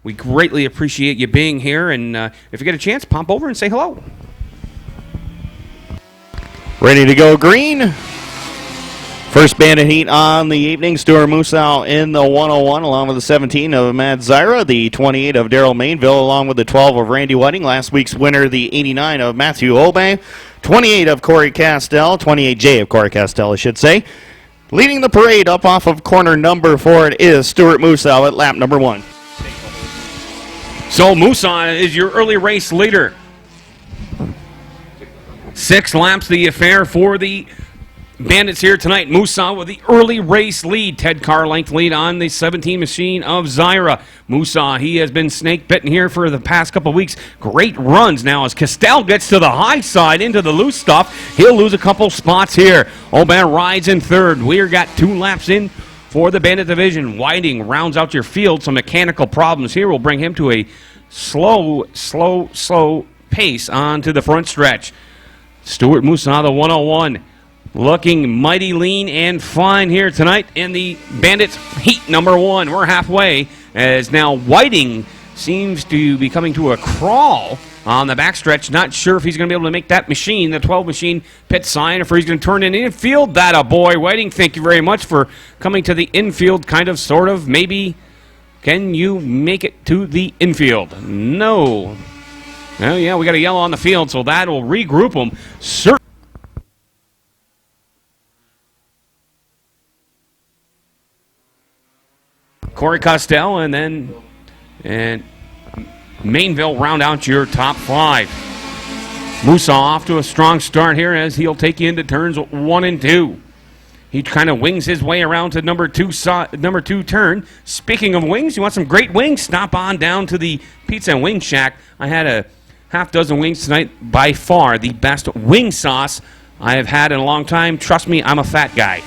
We greatly appreciate you being here, and if you get a chance, pop over and say hello. Ready to go green. First bandit heat on the evening. Stuart Moussault in the 101, along with the 17 of Matt Zyra, the 28 of Daryl Mainville, along with the 12 of Randy Whiting. Last week's winner, the 89 of Matthew Obey, 28 of Corey Castell, 28J of Corey Castell, I should say. Leading the parade up off of corner number 4, it is Stuart Moussault at lap number 1. So Moussault is your early race leader. 6 laps the affair for the Bandits here tonight. Moussault with the early race lead. 10 car length lead on the 17 machine of Zyra. Moussault, he has been snake bitten here for the past couple of weeks. Great runs now as Castell gets to the high side into the loose stuff. He'll lose a couple spots here. Oban rides in third. We're got 2 laps in for the Bandit division. Whiting rounds out your field. Some mechanical problems here will bring him to a slow pace onto the front stretch. Stuart Moussault, the 101. Looking mighty lean and fine here tonight in the Bandits heat number 1. We're halfway as now Whiting seems to be coming to a crawl on the backstretch. Not sure if he's going to be able to make that machine, the 12 machine pit sign, or if he's going to turn in infield. That a boy. Whiting, thank you very much for coming to the infield, kind of, sort of, maybe. Can you make it to the infield? No. Well, yeah, we got a yellow on the field, so that will regroup them. Corey Castell and Mainville round out your top 5. Moussault off to a strong start here as he'll take you into turns 1 and 2. He kind of wings his way around to number 2 turn. Speaking of wings, you want some great wings? Stop on down to the Pizza and Wing Shack. I had a half dozen wings tonight. By far the best wing sauce I have had in a long time. Trust me, I'm a fat guy.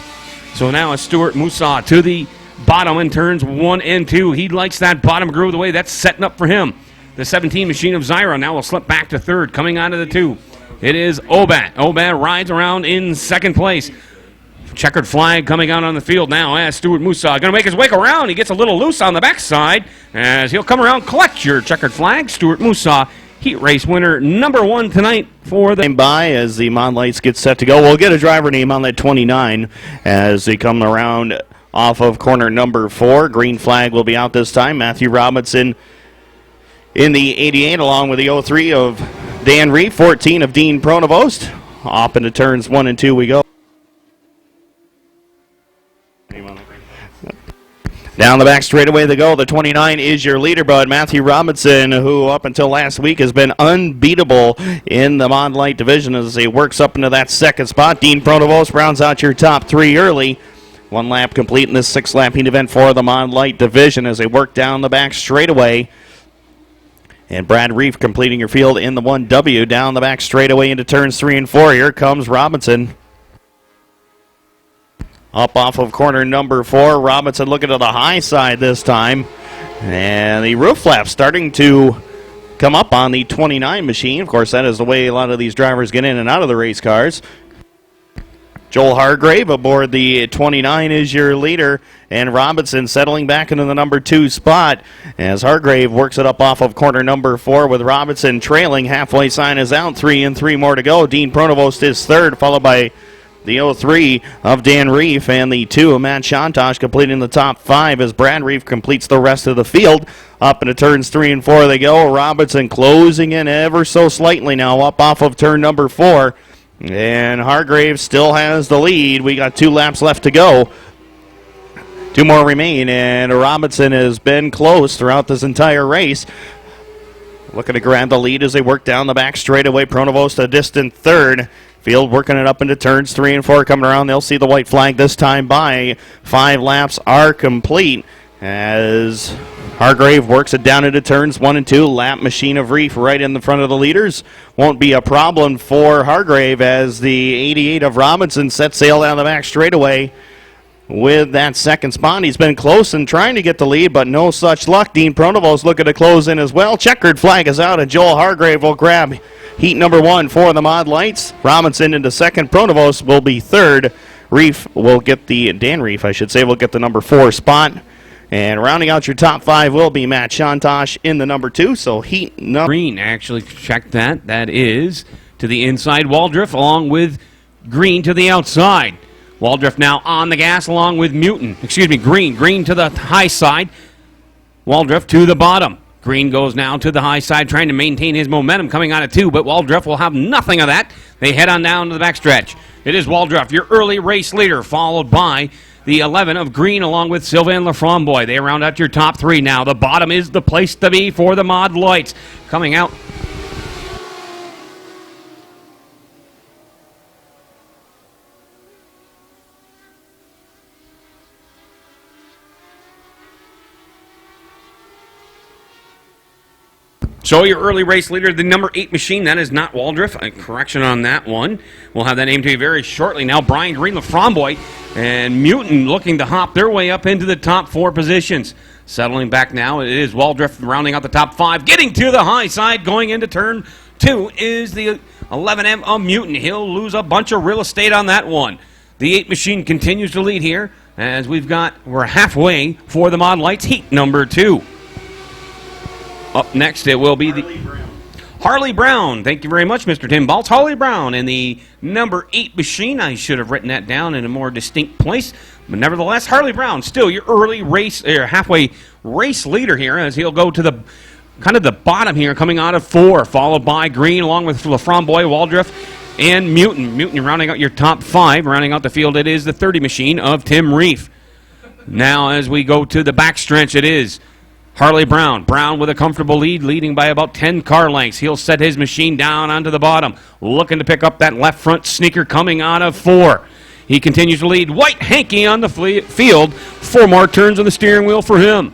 So now it's Stuart Moussault to the bottom in turns 1 and 2. He likes that bottom groove the way that's setting up for him. The 17 machine of Zyra now will slip back to third. Coming onto the 2, it is Oban. Oban rides around in second place. Checkered flag coming out on the field now as Stuart Moussault going to make his way around. He gets a little loose on the backside as he'll come around, collect your checkered flag. Stuart Moussault, heat race winner number 1 tonight for the... By as the Mon Lights get set to go. We'll get a driver name on that 29 as they come around off of corner number 4. Green flag will be out this time. Matthew Robinson in the 88 along with the 03 of Dan Reef, 14 of Dean Pronovost. Off into turns 1 and 2 we go. Down the back straightaway they go. The 29 is your leader, bud. Matthew Robinson, who up until last week has been unbeatable in the Mod Light division as he works up into that second spot. Dean Pronovost rounds out your top 3 early. 1 lap complete in this 6-lap heat event for the Mod Light division as they work down the back straightaway. And Brad Reef completing your field in the 1W down the back straightaway into turns 3 and 4. Here comes Robinson. Up off of corner number 4. Robinson looking to the high side this time. And the roof flap starting to come up on the 29 machine. Of course, that is the way a lot of these drivers get in and out of the race cars. Joel Hargrave aboard the 29 is your leader, and Robinson settling back into the number 2 spot as Hargrave works it up off of corner number 4 with Robinson trailing. Halfway sign is out, 3 and 3 more to go. Dean Pronovost is third, followed by the 03 of Dan Reef and the 2 of Matt Shantosh completing the top 5 as Brad Reef completes the rest of the field. Up into turns 3 and 4 they go. Robinson closing in ever so slightly now up off of turn number 4. And Hargrave still has the lead. We got 2 laps left to go. 2 more remain, and Robinson has been close throughout this entire race. Looking to grab the lead as they work down the back straightaway. Pronovost a distant third. Field working it up into turns 3 and 4 coming around. They'll see the white flag this time by. 5 laps are complete as Hargrave works it down into turns 1 and 2. Lap machine of Reef right in the front of the leaders. Won't be a problem for Hargrave as the 88 of Robinson sets sail down the back straightaway with that second spot. He's been close and trying to get the lead, but no such luck. Dean Pronovost looking to close in as well. Checkered flag is out, and Joel Hargrave will grab heat number 1 for the Mod Lights. Robinson into second. Pronovost will be third. Reef will get the, Dan Reef, I should say, will get the number 4 spot. And rounding out your top 5 will be Matt Shantosh in the number 2. So heat number Green actually checked that. That is to the inside, Waldriff, along with Green to the outside. Waldriff now on the gas along with Green. Green to the high side. Waldriff to the bottom. Green goes now to the high side, trying to maintain his momentum coming out of 2, but Waldriff will have nothing of that. They head on down to the backstretch. It is Waldriff, your early race leader, followed by the 11 of Green along with Sylvain Laframboy. They round out your top 3 now. The bottom is the place to be for the Mod Lights. Coming out. So your early race leader, the number 8 machine, that is not Waldriff. A correction on that one. We'll have that name to you very shortly. Now Brian Green, Laframboy, and Mutant looking to hop their way up into the top 4 positions. Settling back now, it is Waldriff rounding out the top 5. Getting to the high side, going into turn 2 is the 11M of Mutant. He'll lose a bunch of real estate on that one. The 8 machine continues to lead here as we're halfway for the Mod Lights heat number 2. Up next, it will be Harley Brown. Thank you very much, Mr. Tim Baltz. Harley Brown in the number 8 machine. I should have written that down in a more distinct place. But nevertheless, Harley Brown, still your early race, halfway race leader here, as he'll go to the kind of the bottom here, coming out of 4, followed by Green, along with Laframboy, Waldriff, and Mutant. Mutant rounding out your top 5. Rounding out the field, it is the 30 machine of Tim Reef. Now, as we go to the backstretch, it is Harley Brown. Brown with a comfortable lead, leading by about 10 car lengths. He'll set his machine down onto the bottom, looking to pick up that left front sneaker coming out of 4. He continues to lead. White Hanky on the field. 4 more turns on the steering wheel for him.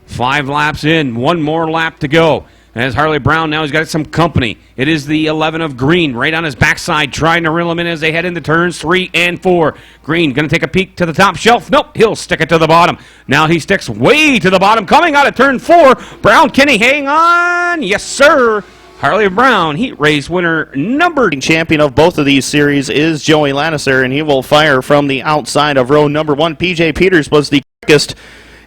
5 laps in, 1 more lap to go. As Harley Brown now has got some company. It is the 11 of Green right on his backside, trying to reel him in as they head into turns 3 and 4. Green going to take a peek to the top shelf. Nope, he'll stick it to the bottom. Now he sticks way to the bottom, coming out of turn 4. Brown, can he hang on? Yes, sir. Harley Brown, heat race winner, number champion of both of these series is Joey Lattiser, and he will fire from the outside of row number 1. PJ Peters was the quickest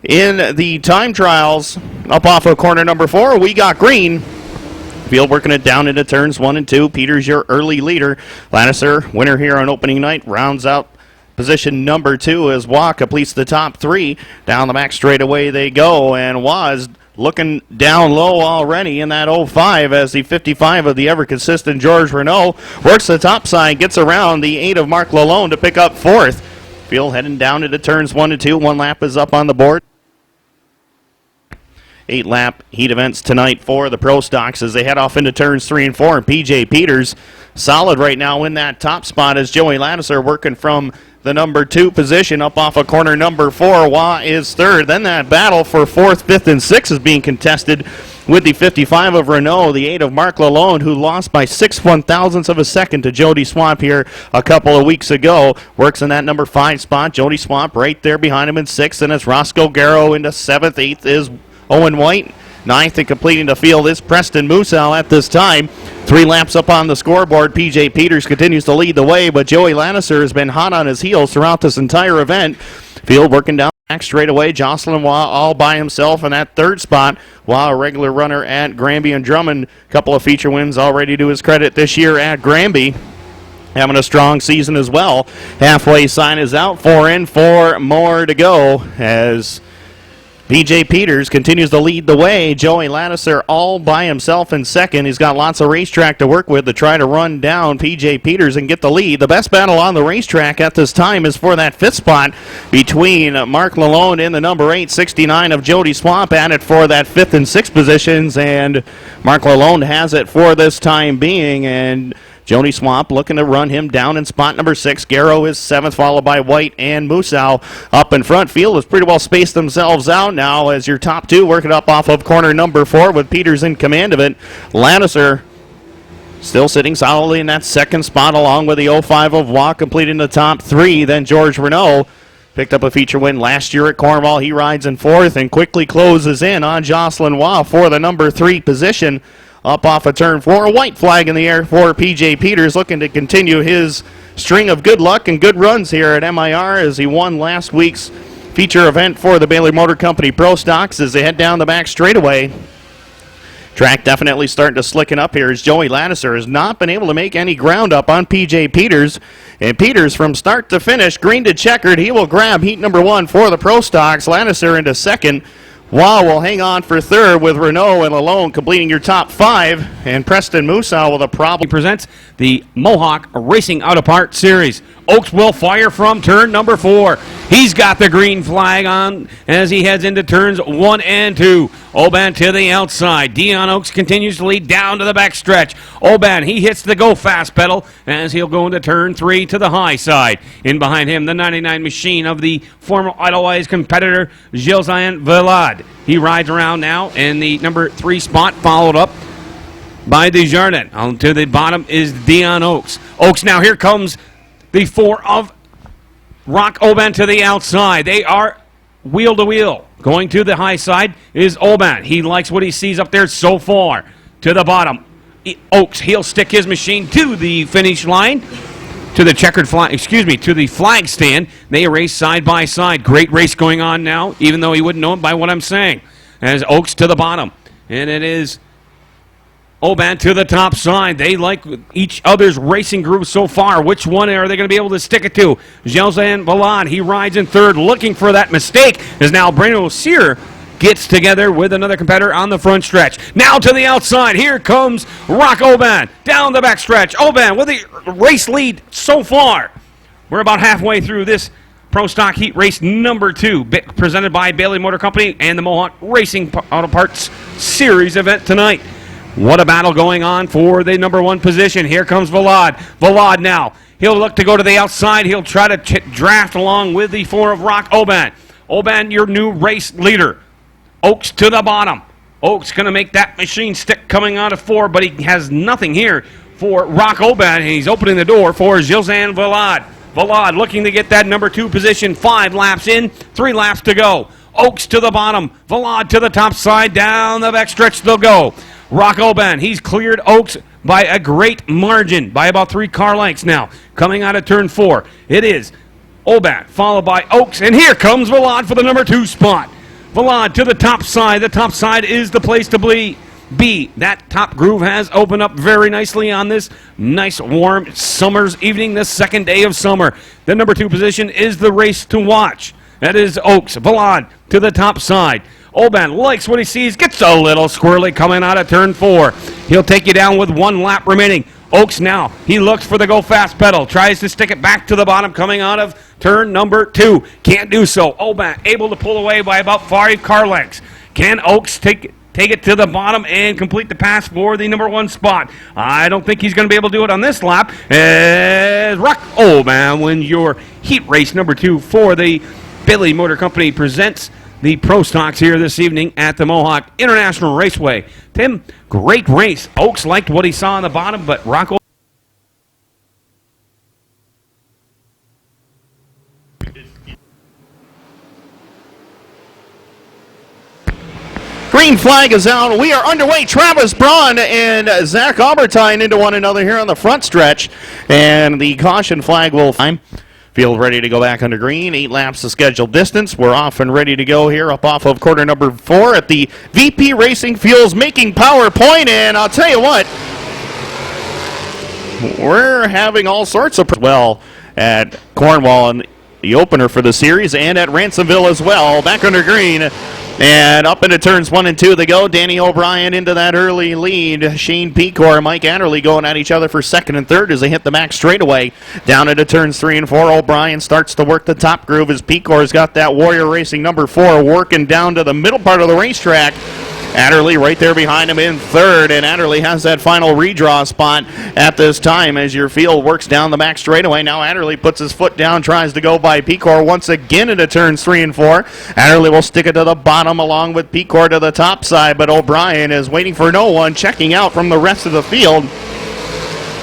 in the time trials. Up off of corner number 4, we got Green. Field working it down into turns 1 and 2. Peters, your early leader. Lattiser, winner here on opening night, rounds out position number 2 as Wah completes the top 3. Down the back straightaway they go, and Wah's looking down low already in that 05 as the 55 of the ever-consistent George Renault works the top side, gets around the 8 of Mark Lalone to pick up 4th. Field heading down into turns 1 and 2. 1 lap is up on the board. 8-lap heat events tonight for the Pro Stocks as they head off into turns 3 and 4. And PJ Peters solid right now in that top spot as Joey Lattiser working from the number 2 position up off of corner number 4. Wah is 3rd. Then that battle for 4th, 5th, and 6th is being contested with the 55 of Renault, the 8 of Mark Lalone, who lost by 6 1/1000ths of a second to Jody Swamp here a couple of weeks ago. Works in that number 5 spot. Jody Swamp right there behind him in 6th, and it's Roscoe Garrow into 7th. 8th is Owen White. 9th and completing the field is Preston Musal at this time. 3 laps up on the scoreboard. PJ Peters continues to lead the way, but Joey Lattiser has been hot on his heels throughout this entire event. Field working down back straight away. Jocelyn Wah all by himself in that 3rd spot. Wah, a regular runner at Granby and Drummond. Couple of feature wins already to his credit this year at Granby. Having a strong season as well. Halfway sign is out. 4 in, 4 more to go as PJ Peters continues to lead the way. Joey Lattiser all by himself in 2nd. He's got lots of racetrack to work with to try to run down PJ Peters and get the lead. The best battle on the racetrack at this time is for that 5th spot between Mark Lalone in the number 8, 69 of Jody Swamp at it for that 5th and 6th positions. And Mark Lalone has it for this time being. And Jody Swamp looking to run him down in spot number 6. Garrow is 7th, followed by White and Musau up in front. Field has pretty well spaced themselves out now as your top 2 working up off of corner number 4 with Peters in command of it. Lattiser still sitting solidly in that 2nd spot along with the 05 of Wah completing the top 3. Then George Renault picked up a feature win last year at Cornwall. He rides in 4th and quickly closes in on Jocelyn Wah for the number 3 position. Up off of turn 4, a white flag in the air for PJ Peters, looking to continue his string of good luck and good runs here at MIR as he won last week's feature event for the Bailey Motor Company Pro Stocks as they head down the back straightaway. Track definitely starting to slicken up here as Joey Ladisser has not been able to make any ground up on P.J. Peters. And Peters from start to finish, green to checkered, he will grab heat number 1 for the Pro Stocks. Ladisser into second. Wow will hang on for third with Renault and Lalone completing your top 5. And Preston Musa with a problem. He presents the Mohawk Racing Auto Parts Series. Oaks will fire from turn number 4. He's got the green flag on as he heads into turns 1 and 2. Oban to the outside. Dion Oaks continues to lead down to the back stretch. Oban, he hits the go fast pedal as he'll go into turn 3 to the high side. In behind him, the 99 machine of the former Idlewild competitor, Gilles-Anne Villard. He rides around now in the number 3 spot, followed up by Desjardins. On to the bottom is Dion Oaks. Oaks now, here comes the 4 of Rock Oban to the outside. They are wheel to wheel. Going to the high side is Oban. He likes what he sees up there so far. To the bottom, Oaks, he'll stick his machine to the finish line. To the checkered flag, to the flag stand. They race side by side. Great race going on now, even though he wouldn't know it by what I'm saying. As Oaks to the bottom. And it is Oban to the top side. They like each other's racing groove so far. Which one are they going to be able to stick it to? Gilles-Anne Villard, he rides in third, looking for that mistake. As now Breno Cyr gets together with another competitor on the front stretch. Now to the outside. Here comes Rock Oban down the back stretch. Oban with the race lead so far. We're about halfway through this Pro Stock Heat Race number 2, presented by Bailey Motor Company and the Mohawk Racing Auto Parts Series event tonight. What a battle going on for the number 1 position. Here comes Villard. Villard now. He'll look to go to the outside. He'll try to draft along with the 4 of Rock Oban. Oban, your new race leader. Oaks to the bottom. Oaks going to make that machine stick coming out of 4, but he has nothing here for Rock Oban, and he's opening the door for Gilles-Anne Villard. Villard looking to get that number 2 position. 5 laps in, 3 laps to go. Oaks to the bottom. Villard to the top side. Down the back stretch they'll go. Rock Oban, he's cleared Oaks by a great margin, by about 3 car lengths now. Coming out of turn 4, it is Oban, followed by Oaks, and here comes Villard for the number 2 spot. Villard to the top side. The top side is the place to be. That top groove has opened up very nicely on this nice warm summer's evening, the second day of summer. The number 2 position is the race to watch. That is Oaks. Villard to the top side. Oban likes what he sees, gets a little squirrely coming out of turn 4. He'll take you down with 1 lap remaining. Oaks now, he looks for the go fast pedal, tries to stick it back to the bottom coming out of turn number 2. Can't do so. Oban able to pull away by about 5 car lengths. Can Oaks take it to the bottom and complete the pass for the number 1 spot? I don't think he's going to be able to do it on this lap. As Rock Oban wins your heat race number 2 for the Bailey Motor Company presents the Pro Stocks here this evening at the Mohawk International Raceway. Tim, great race. Oaks liked what he saw on the bottom, but Rocco. Green flag is out. We are underway. Travis Braun and Zach Albertine into one another here on the front stretch. And the caution flag will time. Field ready to go back under green. 8 laps of scheduled distance. We're off and ready to go here up off of quarter number 4 at the VP Racing Fuels Making Power Point. And I'll tell you what, we're having all sorts of well at Cornwall and the opener for the series, and at Ransomville as well. Back under green. And up into turns 1 and 2 they go. Danny O'Brien into that early lead. Shane Pecor and Mike Adderley going at each other for 2nd and 3rd as they hit the back straightaway. Down into turns 3 and 4, O'Brien starts to work the top groove as Pecor's got that Warrior Racing number 4 working down to the middle part of the racetrack. Adderley right there behind him in 3rd, and Adderley has that final redraw spot at this time as your field works down the back straightaway. Now Adderley puts his foot down, tries to go by Pecor once again into turns 3 and 4. Adderley will stick it to the bottom along with Pecor to the top side, but O'Brien is waiting for no one, checking out from the rest of the field.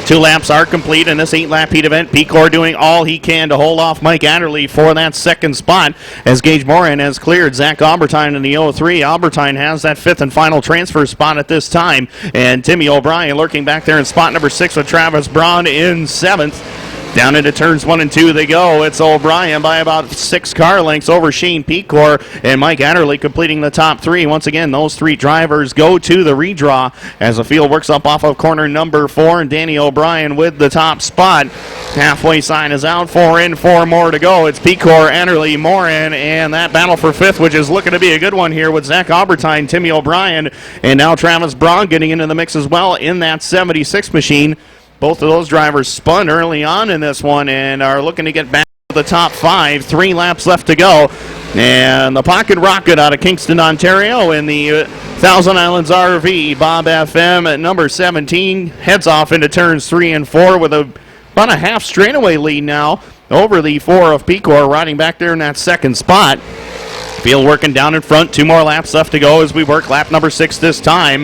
2 laps are complete in this 8-lap heat event. Pecor doing all he can to hold off Mike Adderley for that 2nd spot as Gage Moran has cleared Zach Albertine in the 0-3. Albertine has that 5th and final transfer spot at this time. And Timmy O'Brien lurking back there in spot number 6 with Travis Braun in 7th. Down into turns 1 and 2 they go. It's O'Brien by about 6 car lengths over Shane Pecor and Mike Adderley completing the top 3. Once again, those 3 drivers go to the redraw as the field works up off of corner number 4, and Danny O'Brien with the top spot. Halfway sign is out, 4 in, 4 more to go. It's Pecor, Adderley, Morin, and that battle for 5th, which is looking to be a good one here with Zach Albertine, Timmy O'Brien, and now Travis Braun getting into the mix as well in that 76 machine. Both of those drivers spun early on in this one and are looking to get back to the top 5. 3 laps left to go. And the Pocket Rocket out of Kingston, Ontario in the Thousand Islands RV, Bob FM at number 17, heads off into turns 3 and 4 with about a half straightaway lead now over the 4 of Pecor, riding back there in that second spot. Field working down in front. 2 more laps left to go as we work lap number 6 this time.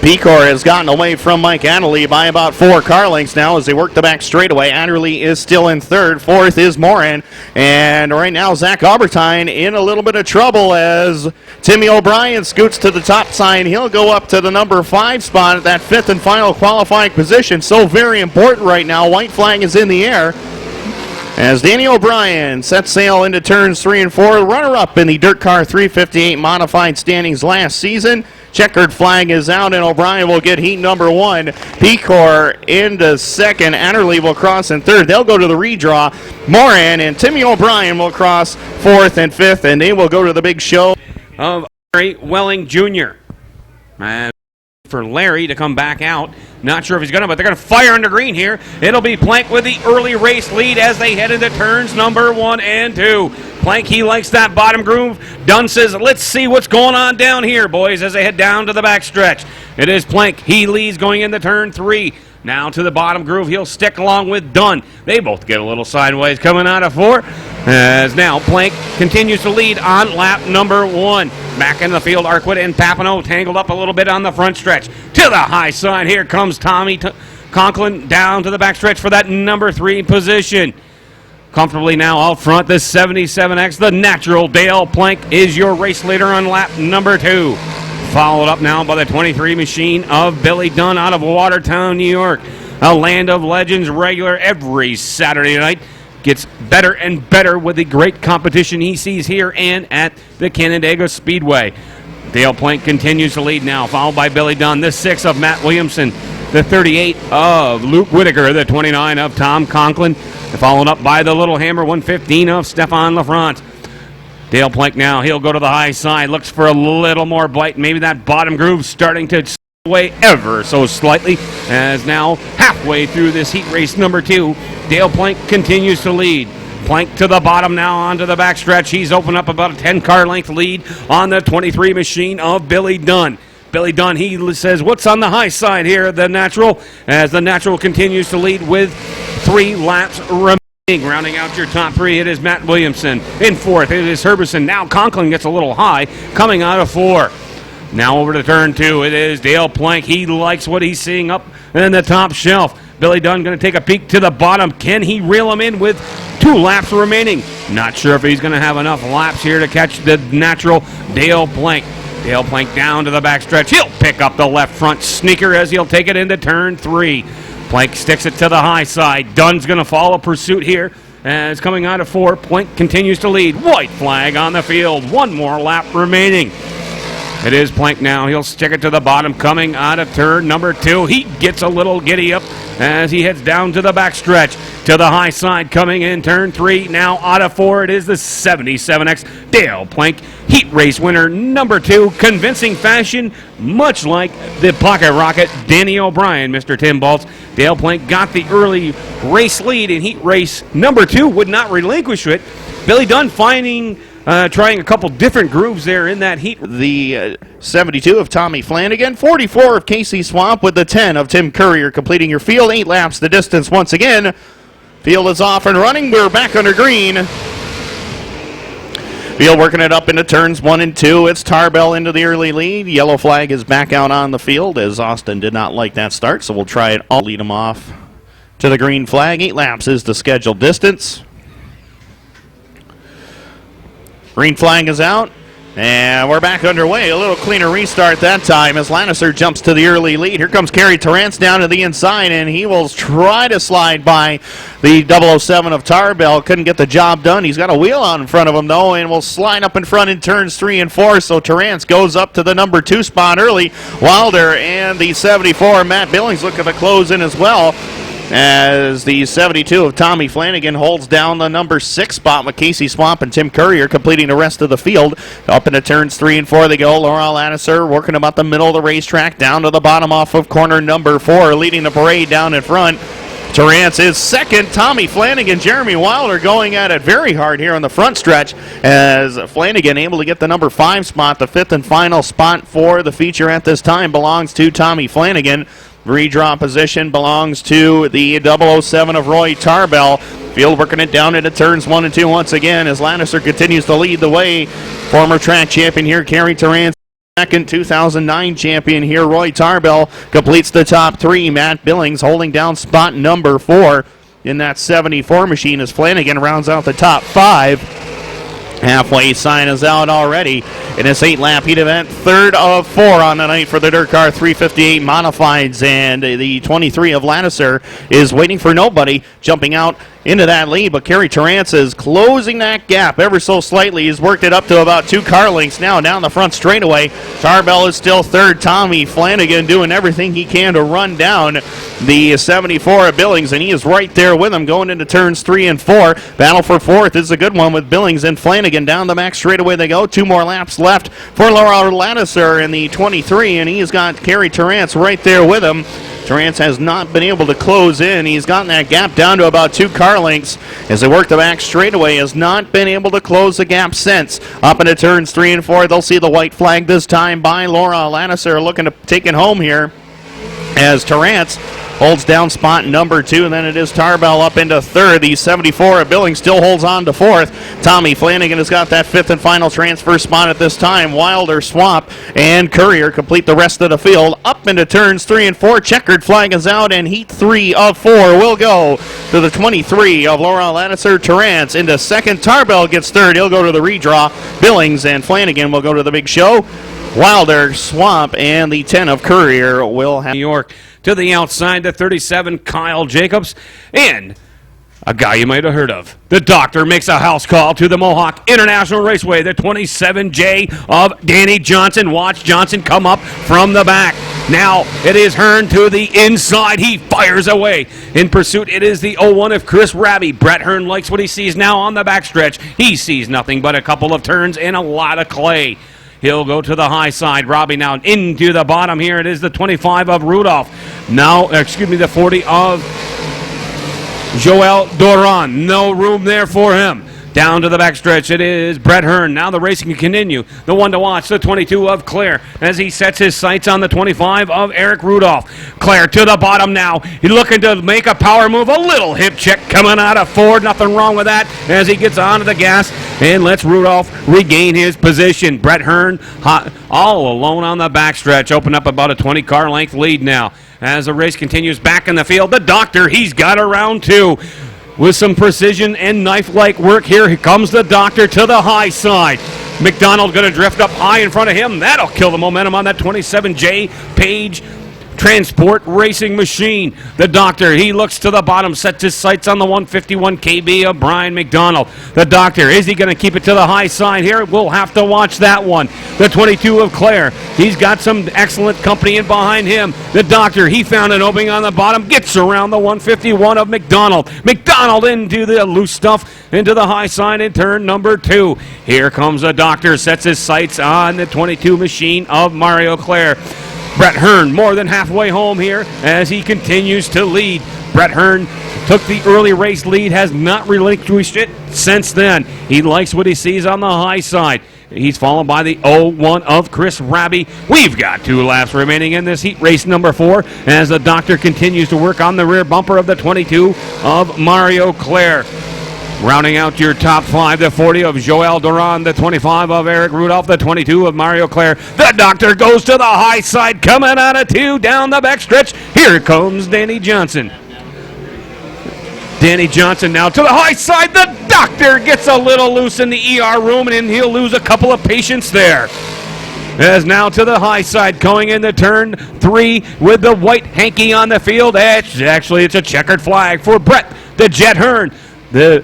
Pecor has gotten away from Mike Adderley by about 4 car lengths now as they work the back straightaway. Adderley is still in 3rd. 4th is Morin. And right now, Zach Albertine in a little bit of trouble as Timmy O'Brien scoots to the top side. He'll go up to the number 5 spot at that 5th and final qualifying position. So very important right now. White flag is in the air as Danny O'Brien sets sail into turns 3 and 4, runner-up in the Dirt Car 358 modified standings last season. Checkered flag is out, and O'Brien will get heat number 1. Pecor into 2nd. Adderley will cross in 3rd. They'll go to the redraw. Morin and Timmy O'Brien will cross 4th and 5th, and they will go to the big show of Larry Welling Jr. And for Larry to come back out. Not sure if he's going to, but they're going to fire under green here. It'll be Plank with the early race lead as they head into turns number 1 and 2. Plank, he likes that bottom groove. Dunn says, let's see what's going on down here, boys, as they head down to the backstretch. It is Plank. He leads going into turn 3. Now to the bottom groove. He'll stick along with Dunn. They both get a little sideways coming out of 4. As now Plank continues to lead on lap number 1. Back in the field, Arquette and Papineau tangled up a little bit on the front stretch. To the high side, here comes Tommy Conklin down to the backstretch for that number 3 position. Comfortably now out front, the 77X, the natural Dale Plank is your race leader on lap number 2. Followed up now by the 23 machine of Billy Dunn out of Watertown, New York. A land of legends regular every Saturday night. Gets better and better with the great competition he sees here and at the Canandaigua Speedway. Dale Plank continues to lead now, followed by Billy Dunn, the 6 of Matt Williamson, the 38 of Luke Whitaker, the 29 of Tom Conklin, followed up by the Little Hammer 115 of Stefan LaFrance. Dale Plank now, he'll go to the high side, looks for a little more bite. Maybe that bottom groove starting to away ever so slightly, as now halfway through this heat race number 2, Dale Plank continues to lead. Plank to the bottom now onto the backstretch. He's opened up about a 10-car length lead on the 23 machine of Billy Dunn. Billy Dunn, he says, what's on the high side here, the Natural, as the Natural continues to lead with 3 laps remaining. Rounding out your top 3, it is Matt Williamson. In 4th, it is Herbison. Now Conklin gets a little high, coming out of 4. Now over to turn 2, it is Dale Plank. He likes what he's seeing up in the top shelf. Billy Dunn going to take a peek to the bottom. Can he reel him in with 2 laps remaining? Not sure if he's going to have enough laps here to catch the Natural Dale Plank. Dale Plank down to the backstretch. He'll pick up the left front sneaker as he'll take it into turn 3. Plank sticks it to the high side. Dunn's going to follow pursuit here. As coming out of 4, Plank continues to lead. White flag on the field. 1 more lap remaining. It is Plank now. He'll stick it to the bottom coming out of turn number 2. He gets a little giddy up as he heads down to the backstretch. To the high side coming in turn 3. Now out of 4, it is the 77X Dale Plank heat race winner number 2. Convincing fashion, much like the Pocket Rocket Danny O'Brien, Mr. Tim Baltz. Dale Plank got the early race lead in heat race number 2, would not relinquish it. Billy Dunn trying a couple different grooves there in that heat. The 72 of Tommy Flanagan, 44 of Casey Swamp with the 10 of Tim Courier completing your field. 8 laps the distance once again. Field is off and running. We're back under green. Field working it up into turns 1 and 2. It's Tarbell into the early lead. Yellow flag is back out on the field as Austin did not like that start, so we'll try it all. Lead him off to the green flag. 8 laps is the scheduled distance. Green flag is out. And we're back underway. A little cleaner restart that time as Lannister jumps to the early lead. Here comes Kerry Terrance down to the inside, and he will try to slide by the 007 of Tarbell. Couldn't get the job done. He's got a wheel out in front of him, though, and will slide up in front in turns 3 and 4. So Terrance goes up to the number 2 spot early. Wilder and the 74, Matt Billings, looking to close in as well, as the 72 of Tommy Flanagan holds down the number 6 spot with Casey Swamp and Tim Courier completing the rest of the field. Up into turns 3 and 4 they go. Laurel Ladisser working about the middle of the racetrack down to the bottom off of corner number 4, leading the parade down in front. Terrance is second. Tommy Flanagan, Jeremy Wilder going at it very hard here on the front stretch as Flanagan able to get the number 5 spot. The 5th and final spot for the feature at this time belongs to Tommy Flanagan. Redraw position belongs to the 007 of Roy Tarbell. Field working it down into turns 1 and 2 once again as Lannister continues to lead the way. Former track champion here, Kerry Terrance. Second 2009 champion here, Roy Tarbell, completes the top 3. Matt Billings holding down spot number 4 in that 74 machine as Flanagan rounds out the top 5. Halfway sign is out already in this 8-lap heat event. 3rd of 4 on the night for the Dirt Car 358 Modifieds, and the 23 of Ladisser is waiting for nobody, jumping out into that lead, but Kerry Terrance is closing that gap ever so slightly. He's worked it up to about 2 car lengths now down the front straightaway. Tarbell is still 3rd. Tommy Flanagan doing everything he can to run down the 74 of Billings, and he is right there with him going into turns 3 and 4. Battle for 4th is a good one with Billings and Flanagan down the back straightaway they go. 2 more laps left for Laurel Ladisser in the 23, and he's got Kerry Terrance right there with him. Terrance has not been able to close in. He's gotten that gap down to about 2 car lengths as they work the back straightaway. Has not been able to close the gap since. Up into turns 3 and 4, they'll see the white flag this time by Laura Ladisser looking to take it home here as Terrance holds down spot number 2, and then it is Tarbell up into 3rd. The 74 of Billings still holds on to 4th. Tommy Flanagan has got that 5th and final transfer spot at this time. Wilder, Swamp, and Courier complete the rest of the field. Up into turns 3 and 4. Checkered flag is out, and heat 3 of 4 will go to the 23 of Laurel Ladisser. Terrance into 2nd. Tarbell gets 3rd. He'll go to the redraw. Billings and Flanagan will go to the big show. Wilder, Swamp, and the 10 of Courier will have New York. To the outside, the 37, Kyle Jacobs, and a guy you might have heard of. The Doctor makes a house call to the Mohawk International Raceway, the 27J of Danny Johnson. Watch Johnson come up from the back. Now it is Hearn to the inside. He fires away. In pursuit, it is the 01 of Chris Raby. Brett Hearn likes what he sees now on the backstretch. He sees nothing but a couple of turns and a lot of clay. He'll go to the high side. Robbie now into the bottom here. It is the 25 of Rudolph. Now, the 40 of Joel Doran. No room there for him. Down to the backstretch, it is Brett Hearn. Now the racing can continue. The one to watch, the 22 of Claire, as he sets his sights on the 25 of Eric Rudolph. Claire to the bottom now. He's looking to make a power move. A little hip check coming out of Ford. Nothing wrong with that as he gets onto the gas and lets Rudolph regain his position. Brett Hearn all alone on the backstretch. Open up about a 20-car length lead now. As the race continues back in the field, the Doctor, he's got around 2. With some precision and knife-like work here comes the Doctor to the high side. McDonald going to drift up high in front of him. That'll kill the momentum on that 27J Page Transport Racing Machine. The Doctor, he looks to the bottom, sets his sights on the 151 KB of Brian McDonald. The Doctor, is he going to keep it to the high side here? We'll have to watch that one. The 22 of Claire, he's got some excellent company in behind him. The Doctor, he found an opening on the bottom, gets around the 151 of McDonald. McDonald into the loose stuff, into the high side in turn number 2. Here comes the Doctor, sets his sights on the 22 machine of Mario Claire. Brett Hearn more than halfway home here as he continues to lead. Brett Hearn took the early race lead, has not relinquished it since then. He likes what he sees on the high side. He's followed by the 01 of Chris Raby. We've got 2 laps remaining in this heat, race number 4, as the Doctor continues to work on the rear bumper of the 22 of Mario Claire. Rounding out your top 5, the 40 of Joel Doran, the 25 of Eric Rudolph, the 22 of Mario Claire. The Doctor goes to the high side, coming out of 2, down the backstretch. Here comes Danny Johnson. Danny Johnson now to the high side. The doctor gets a little loose in the ER room, and he'll lose a couple of patients there. As now to the high side, going into turn 3 with the white hanky on the field. It's a checkered flag for Brett the Jet Hearn. The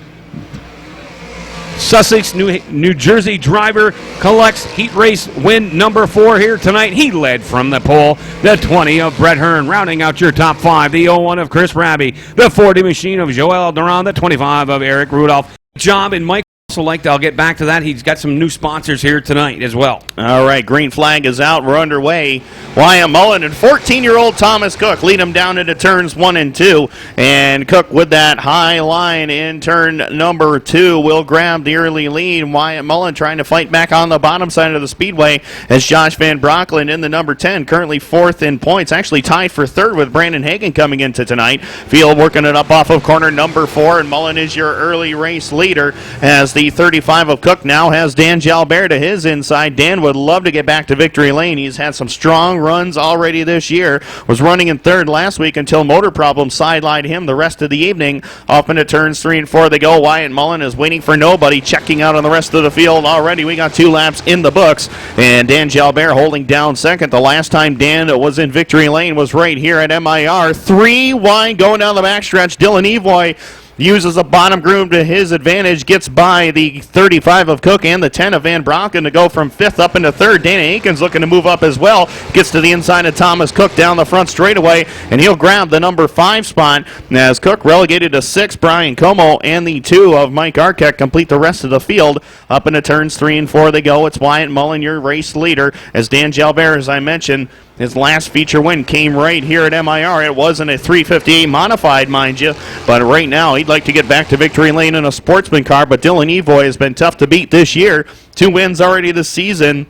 Sussex, New Jersey driver collects heat race win number 4 here tonight. He led from the pole. The 20 of Brett Hearn, rounding out your top 5. The 01 of Chris Raby. The 40 machine of Joel Duran. The 25 of Eric Rudolph. Job and Mike. I'll get back to that. He's got some new sponsors here tonight as well. All right, green flag is out. We're underway. Wyatt Mullen and 14-year-old Thomas Cook lead him down into turns 1 and 2. And Cook with that high line in turn number 2 will grab the early lead. Wyatt Mullen trying to fight back on the bottom side of the speedway as Josh Van Brockland in the number 10, currently 4th in points, actually tied for 3rd with Brandon Hagan coming into tonight. Field working it up off of corner number 4, and Mullen is your early race leader as the 35 of Cook now has Dan Jalbert to his inside. Dan would love to get back to victory lane. He's had some strong runs already this year. Was running in 3rd last week until motor problems sidelined him the rest of the evening. Off into turns 3 and 4 they go. Wyatt Mullen is waiting for nobody, checking out on the rest of the field already. We got 2 laps in the books, and Dan Jalbert holding down 2nd. The last time Dan was in victory lane was right here at MIR. 3 wide going down the backstretch. Dylan Evoy uses a bottom groove to his advantage, gets by the 35 of Cook and the 10 of Van Bronken to go from 5th up into 3rd. Dana Aikens looking to move up as well. Gets to the inside of Thomas Cook down the front straightaway, and he'll grab the number 5 spot as Cook relegated to 6. Brian Como and the 2 of Mike Arquette complete the rest of the field. Up into turns 3 and 4 they go. It's Wyatt Mullen, your race leader, as Dan Jalbert, as I mentioned, his last feature win came right here at MIR. It wasn't a 358 modified, mind you, but right now he'd like to get back to victory lane in a sportsman car, but Dylan Evoy has been tough to beat this year. 2 wins already this season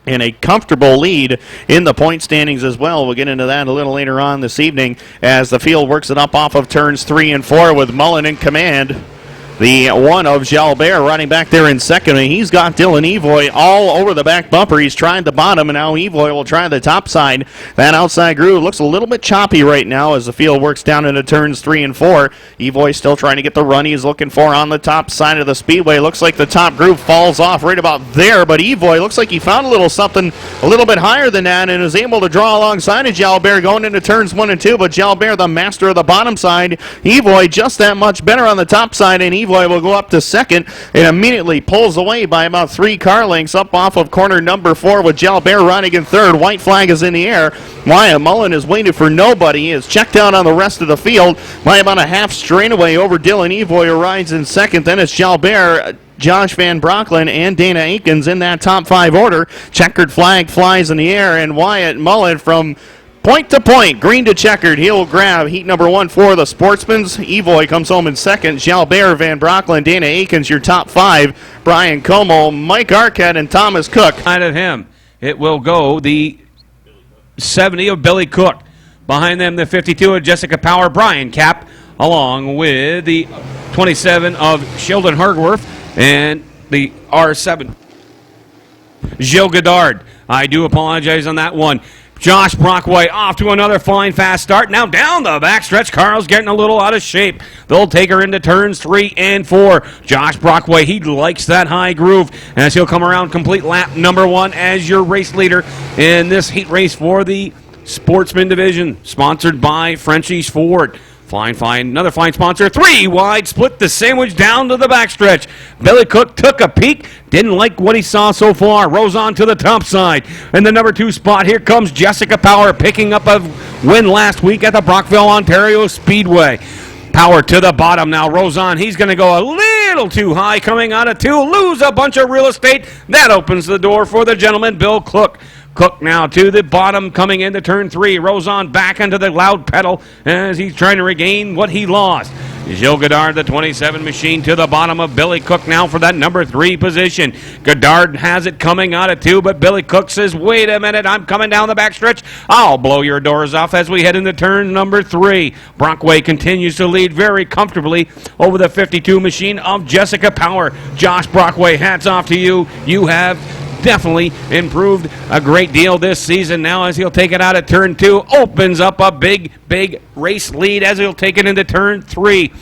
and a comfortable lead in the point standings as well. We'll get into that a little later on this evening as the field works it up off of turns 3 and 4 with Mullen in command. The 1 of Jalbert running back there in 2nd, and he's got Dylan Evoy all over the back bumper. He's tried the bottom, and now Evoy will try the top side. That outside groove looks a little bit choppy right now as the field works down into turns 3 and 4. Evoy still trying to get the run he's looking for on the top side of the speedway. Looks like the top groove falls off right about there, but Evoy looks like he found a little something a little bit higher than that and is able to draw alongside of Jalbert going into turns 1 and 2, but Jalbert, the master of the bottom side. Evoy just that much better on the top side, and Evoy will go up to 2nd and immediately pulls away by about 3 car lengths up off of corner number 4 with Jalbert running in 3rd. White flag is in the air. Wyatt Mullen is waiting for nobody. He is checked out on the rest of the field by about a half straightaway over Dylan Evoy, who rides in 2nd. Then it's Jalbert, Josh Van Brockland, and Dana Aikens in that top 5 order. Checkered flag flies in the air, and Wyatt Mullen from point to point, green to checkered. He'll grab heat number 1 for the Sportsmans. Evoy comes home in 2nd. Jalbert, Van Brockland, Dana Aikens, your top 5. Brian Como, Mike Arquette, and Thomas Cook. Out of him, it will go the 70 of Billy Cook. Behind them, the 52 of Jessica Power, Brian Cap, along with the 27 of Sheldon Hargworth and the R7. Gilles Godard. I do apologize on that one. Josh Brockway off to another fine fast start. Now down the backstretch. Carl's getting a little out of shape. They'll take her into turns 3 and 4. Josh Brockway, he likes that high groove as he'll come around complete lap number 1 as your race leader in this heat race for the Sportsman Division, sponsored by Frenchies Ford. Fine, another fine sponsor. 3 wide, split the sandwich down to the backstretch. Billy Cook took a peek, didn't like what he saw so far. Rose on to the top side. In the number 2 spot, here comes Jessica Power, picking up a win last week at the Brockville, Ontario Speedway. Power to the bottom now. Rosan, he's going to go a little too high coming out of 2. Lose a bunch of real estate. That opens the door for the gentleman, Bill Cook. Cook now to the bottom coming into turn 3. Rosan back into the loud pedal as he's trying to regain what he lost. Gilles Godard, the 27 machine, to the bottom of Billy Cook now for that number 3 position. Godard has it coming out of 2, but Billy Cook says, wait a minute, I'm coming down the backstretch. I'll blow your doors off as we head into turn number 3. Brockway continues to lead very comfortably over the 52 machine of Jessica Power. Josh Brockway, hats off to you. You have definitely improved a great deal this season now as he'll take it out at turn 2. Opens up a big race lead as he'll take it into turn 3.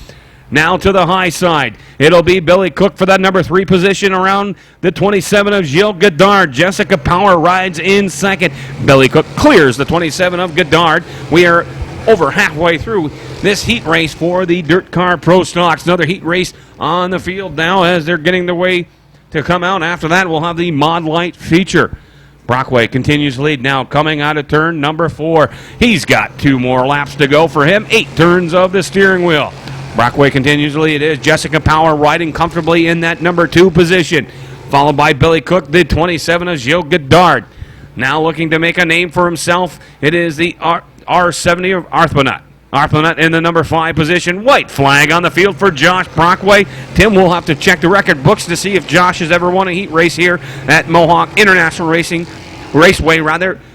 Now to the high side. It'll be Billy Cook for that number 3 position around the 27 of Gilles Godard. Jessica Power rides in second. Billy Cook clears the 27 of Godard. We are over halfway through this heat race for the Dirt Car Pro Stocks. Another heat race on the field now as they're getting their way to come out. After that, we'll have the Mod Light feature. Brockway continues to lead now, coming out of turn number 4. He's got 2 more laps to go for him. 8 turns of the steering wheel. Brockway continues to lead. It is Jessica Power riding comfortably in that number 2 position, followed by Billy Cook, the 27 of Gilles Godard. Now looking to make a name for himself, it is the R70 of Arthmanut. Arthmanut in the number 5 position. White flag on the field for Josh Brockway. Tim will have to check the record books to see if Josh has ever won a heat race here at Mohawk International Raceway,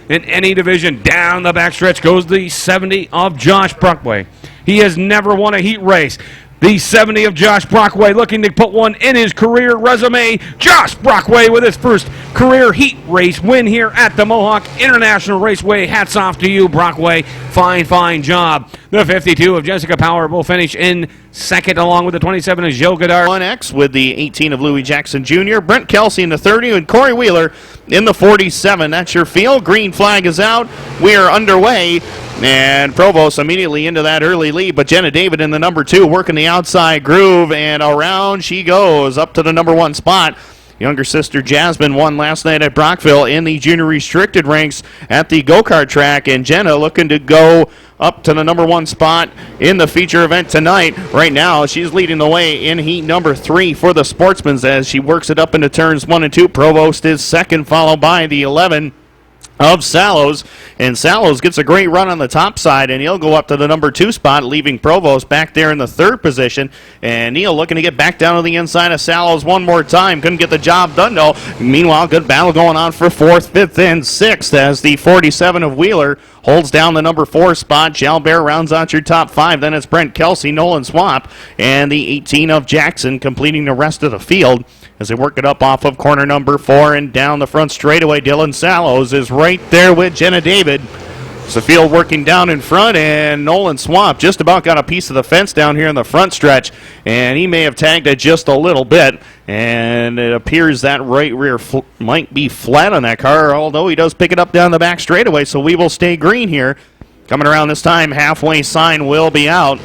in any division. Down the backstretch goes the 70 of Josh Brockway. He has never won a heat race. The 70 of Josh Brockway looking to put one in his career resume. Josh Brockway with his first career heat race win here at the Mohawk International Raceway. Hats off to you, Brockway. Fine, fine job. The 52 of Jessica Power will finish in second, along with the 27 of Gilles Godard. 1X with the 18 of Louis Jackson Jr., Brent Kelsey in the 30, and Corey Wheeler in the 47. That's your field. Green flag is out. We are underway. And Provost immediately into that early lead, but Jenna David in the number 2 working the outside groove, and around she goes up to the number 1 spot. Younger sister Jasmine won last night at Brockville in the junior restricted ranks at the go-kart track, and Jenna looking to go up to the number 1 spot in the feature event tonight. Right now, she's leading the way in heat number 3 for the Sportsmans as she works it up into turns 1 and 2. Provost is second, followed by the 11 of Sallows, and Sallows gets a great run on the top side, and he'll go up to the number 2 spot, leaving Provost back there in the 3rd position. And Neil looking to get back down to the inside of Sallows one more time. Couldn't get the job done, though. Meanwhile, good battle going on for 4th, 5th, and 6th as the 47 of Wheeler holds down the number 4 spot. Jalbert rounds out your top 5. Then it's Brent Kelsey, Nolan Swamp, and the 18 of Jackson completing the rest of the field as they work it up off of corner number 4 and down the front straightaway. Dylan Sallows is right there with Jenna David. It's the field working down in front, and Nolan Swamp just about got a piece of the fence down here in the front stretch, and he may have tagged it just a little bit, and it appears that right rear might be flat on that car, although he does pick it up down the back straightaway, so we will stay green here. Coming around this time, halfway sign will be out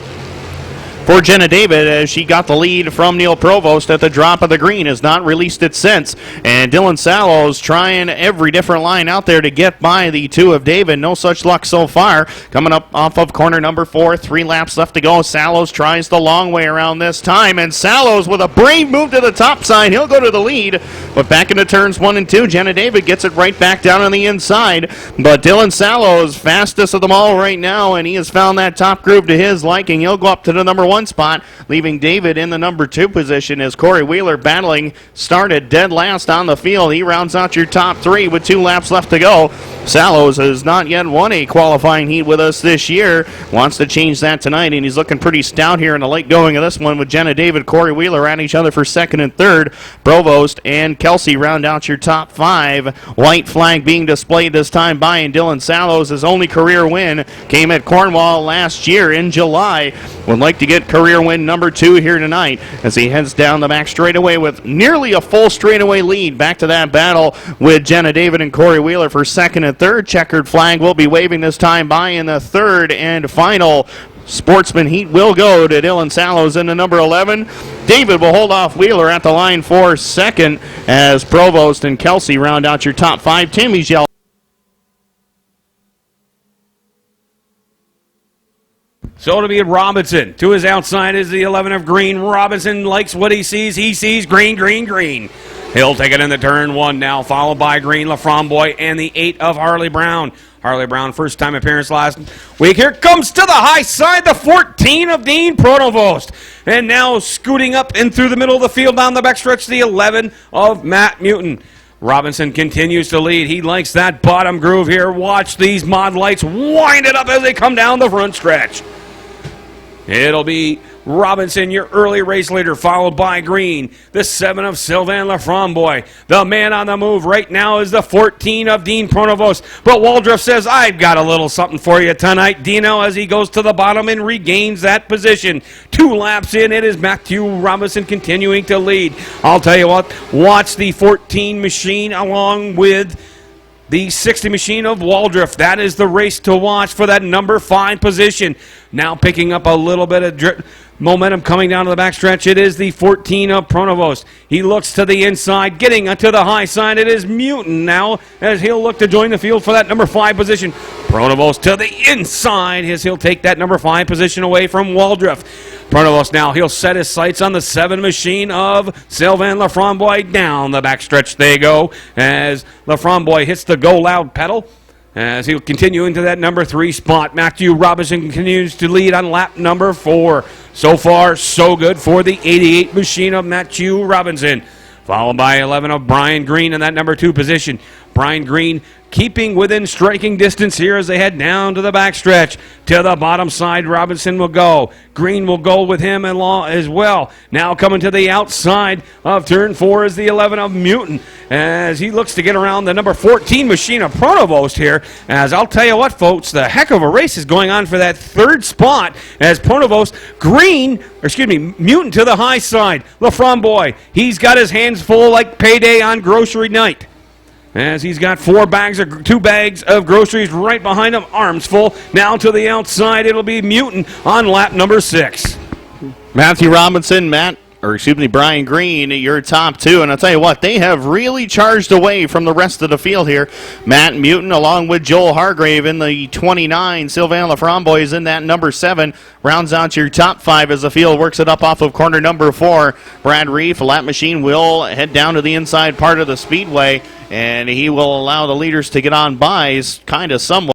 for Jenna David as she got the lead from Neil Provost at the drop of the green, has not released it since. And Dylan Sallows trying every different line out there to get by the 2 of David. No such luck so far. Coming up off of corner number 4, 3 laps left to go. Sallows tries the long way around this time, and Sallows with a brave move to the top side. He'll go to the lead, but back into turns 1 and 2, Jenna David gets it right back down on the inside. But Dylan Sallows, fastest of them all right now, and he has found that top groove to his liking. He'll go up to the number 1 spot, leaving David in the number 2 position as Corey Wheeler battling started dead last on the field. He rounds out your top 3 with 2 laps left to go. Sallows has not yet won a qualifying heat with us this year. Wants to change that tonight, and he's looking pretty stout here in the late going of this one with Jenna David, Corey Wheeler at each other for 2nd and 3rd. Provost and Kelsey round out your top 5. White flag being displayed this time by and Dylan Sallows. His only career win came at Cornwall last year in July. Would like to get career win number 2 here tonight as he heads down the back straightaway with nearly a full straightaway lead. Back to that battle with Jenna David and Corey Wheeler for 2nd and 3rd. Checkered flag will be waving this time by in the 3rd and final Sportsman heat will go to Dylan Sallows in the number 11. David will hold off Wheeler at the line for 2nd as Provost and Kelsey round out your top 5. Timmy's yell. So to be Robinson. To his outside is the 11 of Green. Robinson likes what he sees. He sees green, green, green. He'll take it in the turn 1 now, followed by Green, LaFramboy, and the 8 of Harley Brown. Harley Brown, first time appearance last week. Here comes to the high side, the 14 of Dean Pronovost. And now scooting up and through the middle of the field down the backstretch, the 11 of Matt Mutin. Robinson continues to lead. He likes that bottom groove here. Watch these mod lights wind it up as they come down the front stretch. It'll be Robinson, your early race leader, followed by Green. The 7 of Sylvain Laframboise. The man on the move right now is the 14 of Dean Pronovost. But Waldrop says, I've got a little something for you tonight, Dino, as he goes to the bottom and regains that position. 2 laps in, it is Matthew Robinson continuing to lead. I'll tell you what, watch the 14 machine along with the 60 machine of Waldrop. That is the race to watch for that number 5 position. Now picking up a little bit of momentum coming down to the backstretch. It is the 14 of Pronovost. He looks to the inside, getting to the high side. It is Mutant now as he'll look to join the field for that number 5 position. Pronovost to the inside as he'll take that number 5 position away from Waldrop. Pronovost now, he'll set his sights on the 7 machine of Sylvain Laframboise. Down the backstretch they go as Laframboise hits the go loud pedal as he'll continue into that number 3 spot. Matthew Robinson continues to lead on lap number 4. So far, so good for the 88 machine of Matthew Robinson, followed by 11 of Brian Green in that number 2 position. Brian Green keeping within striking distance here as they head down to the backstretch. To the bottom side, Robinson will go. Green will go with him as well. Now coming to the outside of turn 4 is the 11 of Mutant as he looks to get around the number 14 machine of Pronovost here. As I'll tell you what, folks, the heck of a race is going on for that 3rd spot as Pronovost, Mutant to the high side. Laframboise, he's got his hands full like payday on grocery night, as he's got 2 bags of groceries right behind him, arms full. Now to the outside, it'll be Mutant on lap number 6. Matthew Robinson, Brian Green, your top 2. And I'll tell you what, they have really charged away from the rest of the field here. Matt Mutant along with Joel Hargrave in the 29. Sylvain Laframboise in that number 7. Rounds out your top 5 as the field works it up off of corner number 4. Brad Reef, lap machine, will head down to the inside part of the speedway, and he will allow the leaders to get on by somewhat.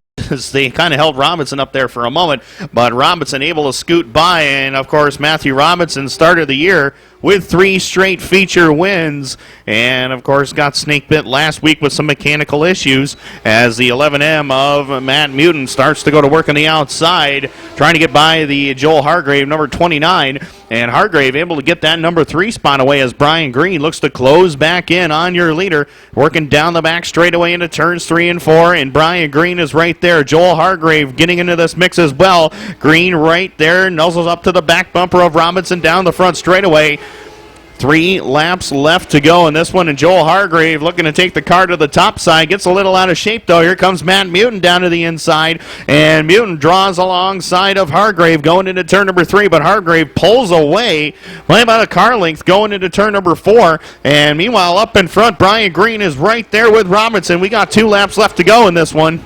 They kind of held Robinson up there for a moment, but Robinson able to scoot by, and of course Matthew Robinson started the year with 3 straight feature wins, and of course got snake bit last week with some mechanical issues as the 11M of Matt Mutant starts to go to work on the outside, trying to get by the Joel Hargrave, number 29, and Hargrave able to get that number 3 spot away as Brian Green looks to close back in on your leader, working down the back straightaway into turns 3 and 4, and Brian Green is right there. Joel Hargrave getting into this mix as well. Green right there, nuzzles up to the back bumper of Robinson down the front straightaway. 3 laps left to go in this one, and Joel Hargrave looking to take the car to the top side. Gets a little out of shape, though. Here comes Matt Mutant down to the inside, and Mutant draws alongside of Hargrave going into turn number 3, but Hargrave pulls away by about a car length going into turn number 4, and meanwhile up in front, Brian Green is right there with Robinson. We got 2 laps left to go in this one.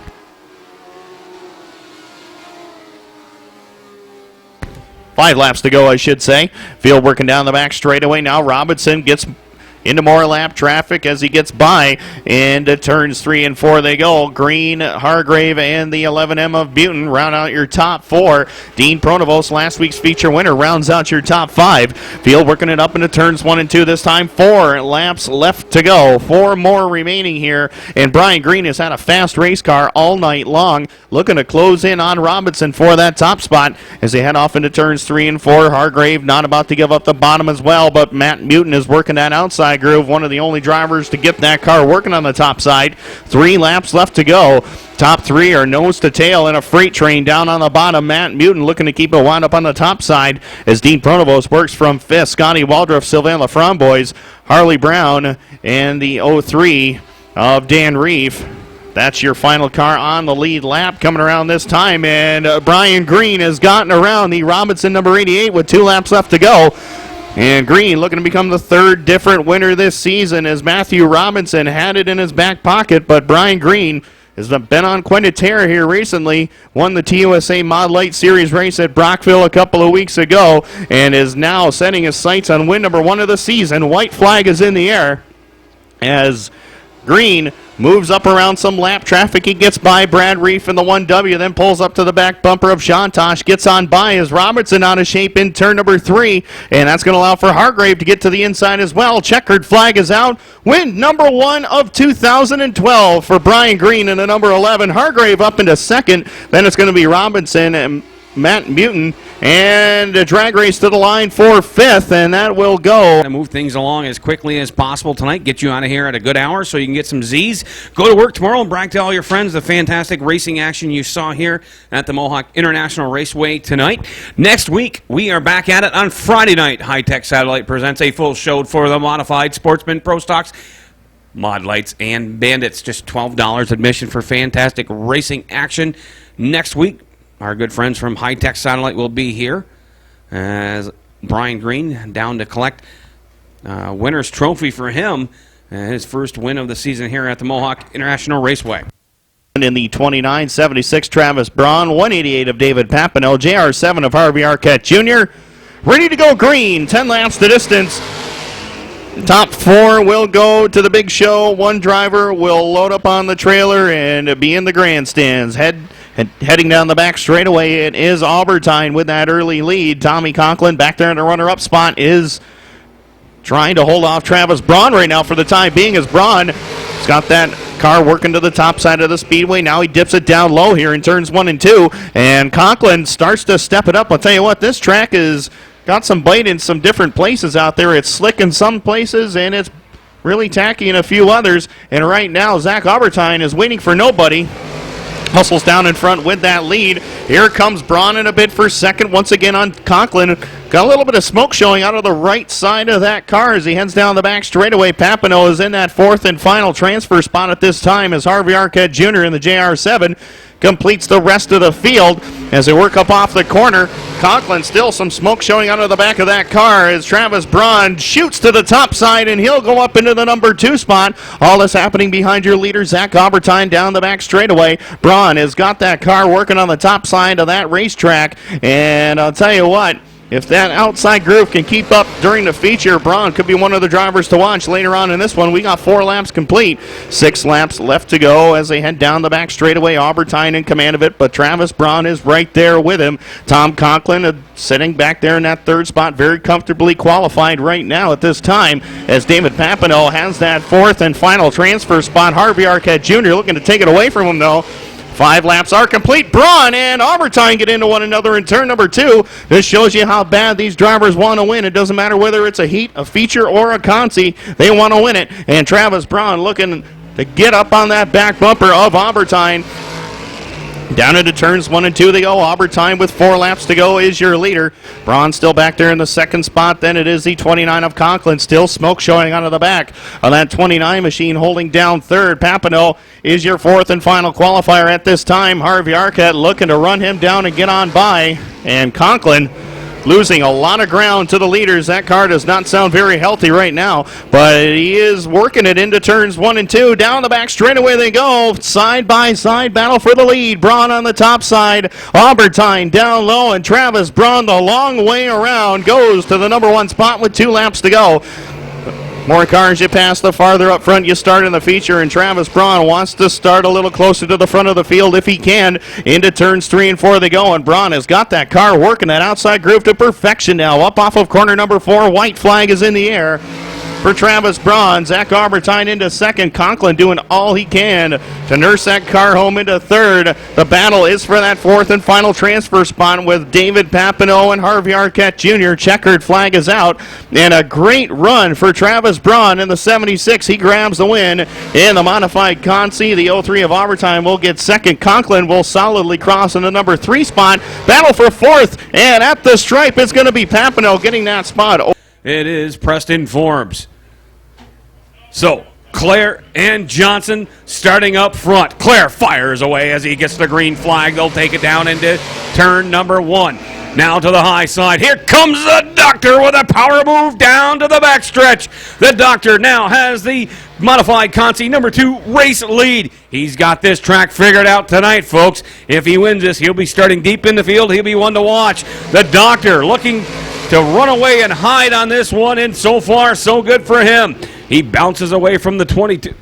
5 laps to go, I should say. Field working down the back straightaway. Now Robinson gets into more lap traffic as he gets by, into turns 3 and 4 they go. Green, Hargrave, and the 11M of Mutant round out your top 4. Dean Pronovost, last week's feature winner, rounds out your top 5. Field working it up into turns 1 and 2 this time. 4 laps left to go. 4 more remaining here, and Brian Green has had a fast race car all night long, looking to close in on Robinson for that top spot as they head off into turns 3 and 4. Hargrave not about to give up the bottom as well, but Matt Mutant is working that outside groove, one of the only drivers to get that car working on the top side. 3 laps left to go. Top 3 are nose to tail in a freight train down on the bottom. Matt Mutant looking to keep it wound up on the top side as Dean Pronovost works from 5th. Scotty Waldrop, Sylvain Laframboise, Harley Brown, and the 03 of Dan Reef. That's your final car on the lead lap coming around this time, and Brian Green has gotten around the Robinson number 88 with 2 laps left to go. And Green looking to become the 3rd different winner this season as Matthew Robinson had it in his back pocket, but Brian Green has been on quite a tear here recently. Won the TUSA Mod Light Series race at Brockville a couple of weeks ago and is now setting his sights on win number 1 of the season. White flag is in the air as Green moves up around some lap traffic. He gets by Brad Reef in the 1W, then pulls up to the back bumper of Shantosh, gets on by as Robertson out of shape in turn number 3, and that's going to allow for Hargrave to get to the inside as well. Checkered flag is out. Win number 1 of 2012 for Brian Green in the number 11. Hargrave up into 2nd. Then it's going to be Robinson and Matt Mutin, and a drag race to the line for 5th, and that will go. To move things along as quickly as possible tonight, get you out of here at a good hour so you can get some Z's. Go to work tomorrow and brag to all your friends the fantastic racing action you saw here at the Mohawk International Raceway tonight. Next week, we are back at it on Friday night. High Tech Satellite presents a full show for the Modified Sportsman Pro Stocks, Mod Lights, and Bandits. Just $12 admission for fantastic racing action. Next week, our good friends from High Tech Satellite will be here as Brian Green down to collect winner's trophy for him, his first win of the season here at the Mohawk International Raceway. In the 29.76, Travis Braun, 188 of David Papineau, JR7 of Harvey Arquette Jr. Ready to go green, 10 laps the distance. Top 4 will go to the big show. One driver will load up on the trailer and be in the grandstands. Heading down the back straightaway, it is Albertine with that early lead. Tommy Conklin back there in the runner-up spot is trying to hold off Travis Braun right now for the time being, as Braun has got that car working to the top side of the speedway. Now he dips it down low here in turns 1 and 2, and Conklin starts to step it up. I'll tell you what, this track is got some bite in some different places out there. It's slick in some places, and it's really tacky in a few others. And right now, Zach Albertine is waiting for nobody. Hustles down in front with that lead. Here comes Braun in a bit for second. Once again on Conklin. Got a little bit of smoke showing out of the right side of that car as he heads down the back straightaway. Papineau is in that 4th and final transfer spot at this time as Harvey Arquette Jr. in the JR7 completes the rest of the field as they work up off the corner. Conklin still some smoke showing out of the back of that car as Travis Braun shoots to the top side, and he'll go up into the number 2 spot. All this happening behind your leader, Zach Albertine, down the back straightaway. Braun has got that car working on the top side of that racetrack, and I'll tell you what, if that outside group can keep up during the feature, Braun could be one of the drivers to watch later on in this one. We got 4 laps complete. 6 laps left to go as they head down the back straightaway. Albertine in command of it, but Travis Braun is right there with him. Tom Conklin sitting back there in that 3rd spot, very comfortably qualified right now at this time, as David Papineau has that 4th and final transfer spot. Harvey Arquette Jr. looking to take it away from him, though. 5 laps are complete. Braun and Albertine get into one another in turn number 2. This shows you how bad these drivers want to win. It doesn't matter whether it's a heat, a feature, or a consi. They want to win it. And Travis Braun looking to get up on that back bumper of Albertine. Down into turns 1 and 2 they go. Albertine with 4 laps to go is your leader. Braun still back there in the 2nd spot. Then it is the 29 of Conklin. Still smoke showing out of the back of that 29 machine holding down 3rd. Papineau is your 4th and final qualifier at this time. Harvey Arquette looking to run him down and get on by. And Conklin losing a lot of ground to the leaders. That car does not sound very healthy right now, but he is working it into turns 1 and 2. Down the back straightaway they go. Side-by-side battle for the lead. Braun on the top side. Albertine down low, and Travis Braun the long way around goes to the number 1 spot with 2 laps to go. More cars you pass, the farther up front you start in the feature, and Travis Braun wants to start a little closer to the front of the field if he can. Into turns 3 and 4 they go, and Braun has got that car working that outside groove to perfection now. Up off of corner number 4, white flag is in the air for Travis Braun. Zach Albertine into 2nd. Conklin doing all he can to nurse that car home into 3rd. The battle is for that 4th and final transfer spot with David Papineau and Harvey Arquette Jr. Checkered flag is out, and a great run for Travis Braun in the 76. He grabs the win in the modified Consi. The 03 of Albertine will get 2nd. Conklin will solidly cross in the number 3 spot. Battle for 4th, and at the stripe it's going to be Papineau getting that spot. It is Preston Forbes. So, Claire and Johnson starting up front. Claire fires away as he gets the green flag. They'll take it down into turn number 1. Now to the high side. Here comes the Doctor with a power move down to the backstretch. The Doctor now has the modified Consi number 2 race lead. He's got this track figured out tonight, folks. If he wins this, he'll be starting deep in the field. He'll be one to watch. The Doctor looking to run away and hide on this one, and so far, so good for him. He bounces away from the 22.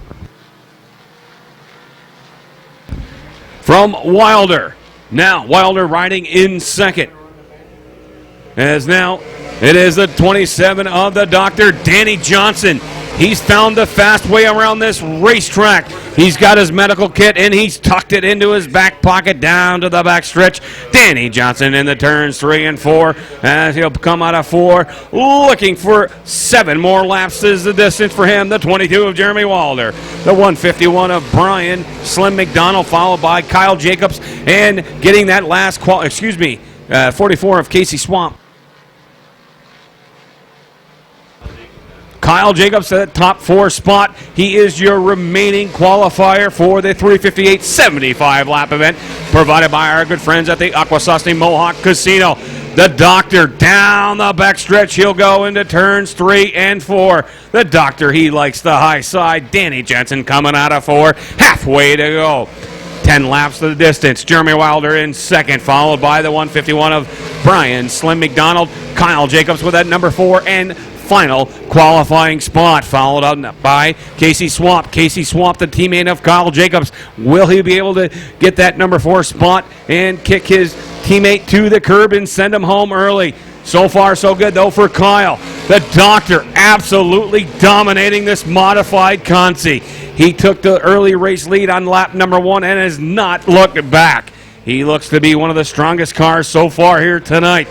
From Wilder. Now, Wilder riding in 2nd. As now, it is the 27 of the Doctor, Danny Johnson. He's found the fast way around this racetrack. He's got his medical kit, and he's tucked it into his back pocket down to the back stretch. Danny Johnson in the turns 3 and 4 as he'll come out of 4, looking for 7 more laps is the distance for him. The 22 of Jeremy Wilder, the 151 of Brian Slim McDonald, followed by Kyle Jacobs, and getting that last 44 of Casey Swamp. Kyle Jacobs at the top 4 spot. He is your remaining qualifier for the 358.75 lap event provided by our good friends at the Akwesasne Mohawk Casino. The Doctor down the backstretch. He'll go into turns 3 and 4. The Doctor, he likes the high side. Danny Jensen coming out of 4. Halfway to go. 10 laps to the distance. Jeremy Wilder in second, followed by the 151 of Brian Slim McDonald. Kyle Jacobs with that number 4 and final qualifying spot, followed up by Casey Swamp. Casey Swamp, the teammate of Kyle Jacobs. Will he be able to get that number 4 spot and kick his teammate to the curb and send him home early? So far, so good, though, for Kyle. The Doctor absolutely dominating this modified Consi. He took the early race lead on lap number 1 and has not looked back. He looks to be one of the strongest cars so far here tonight.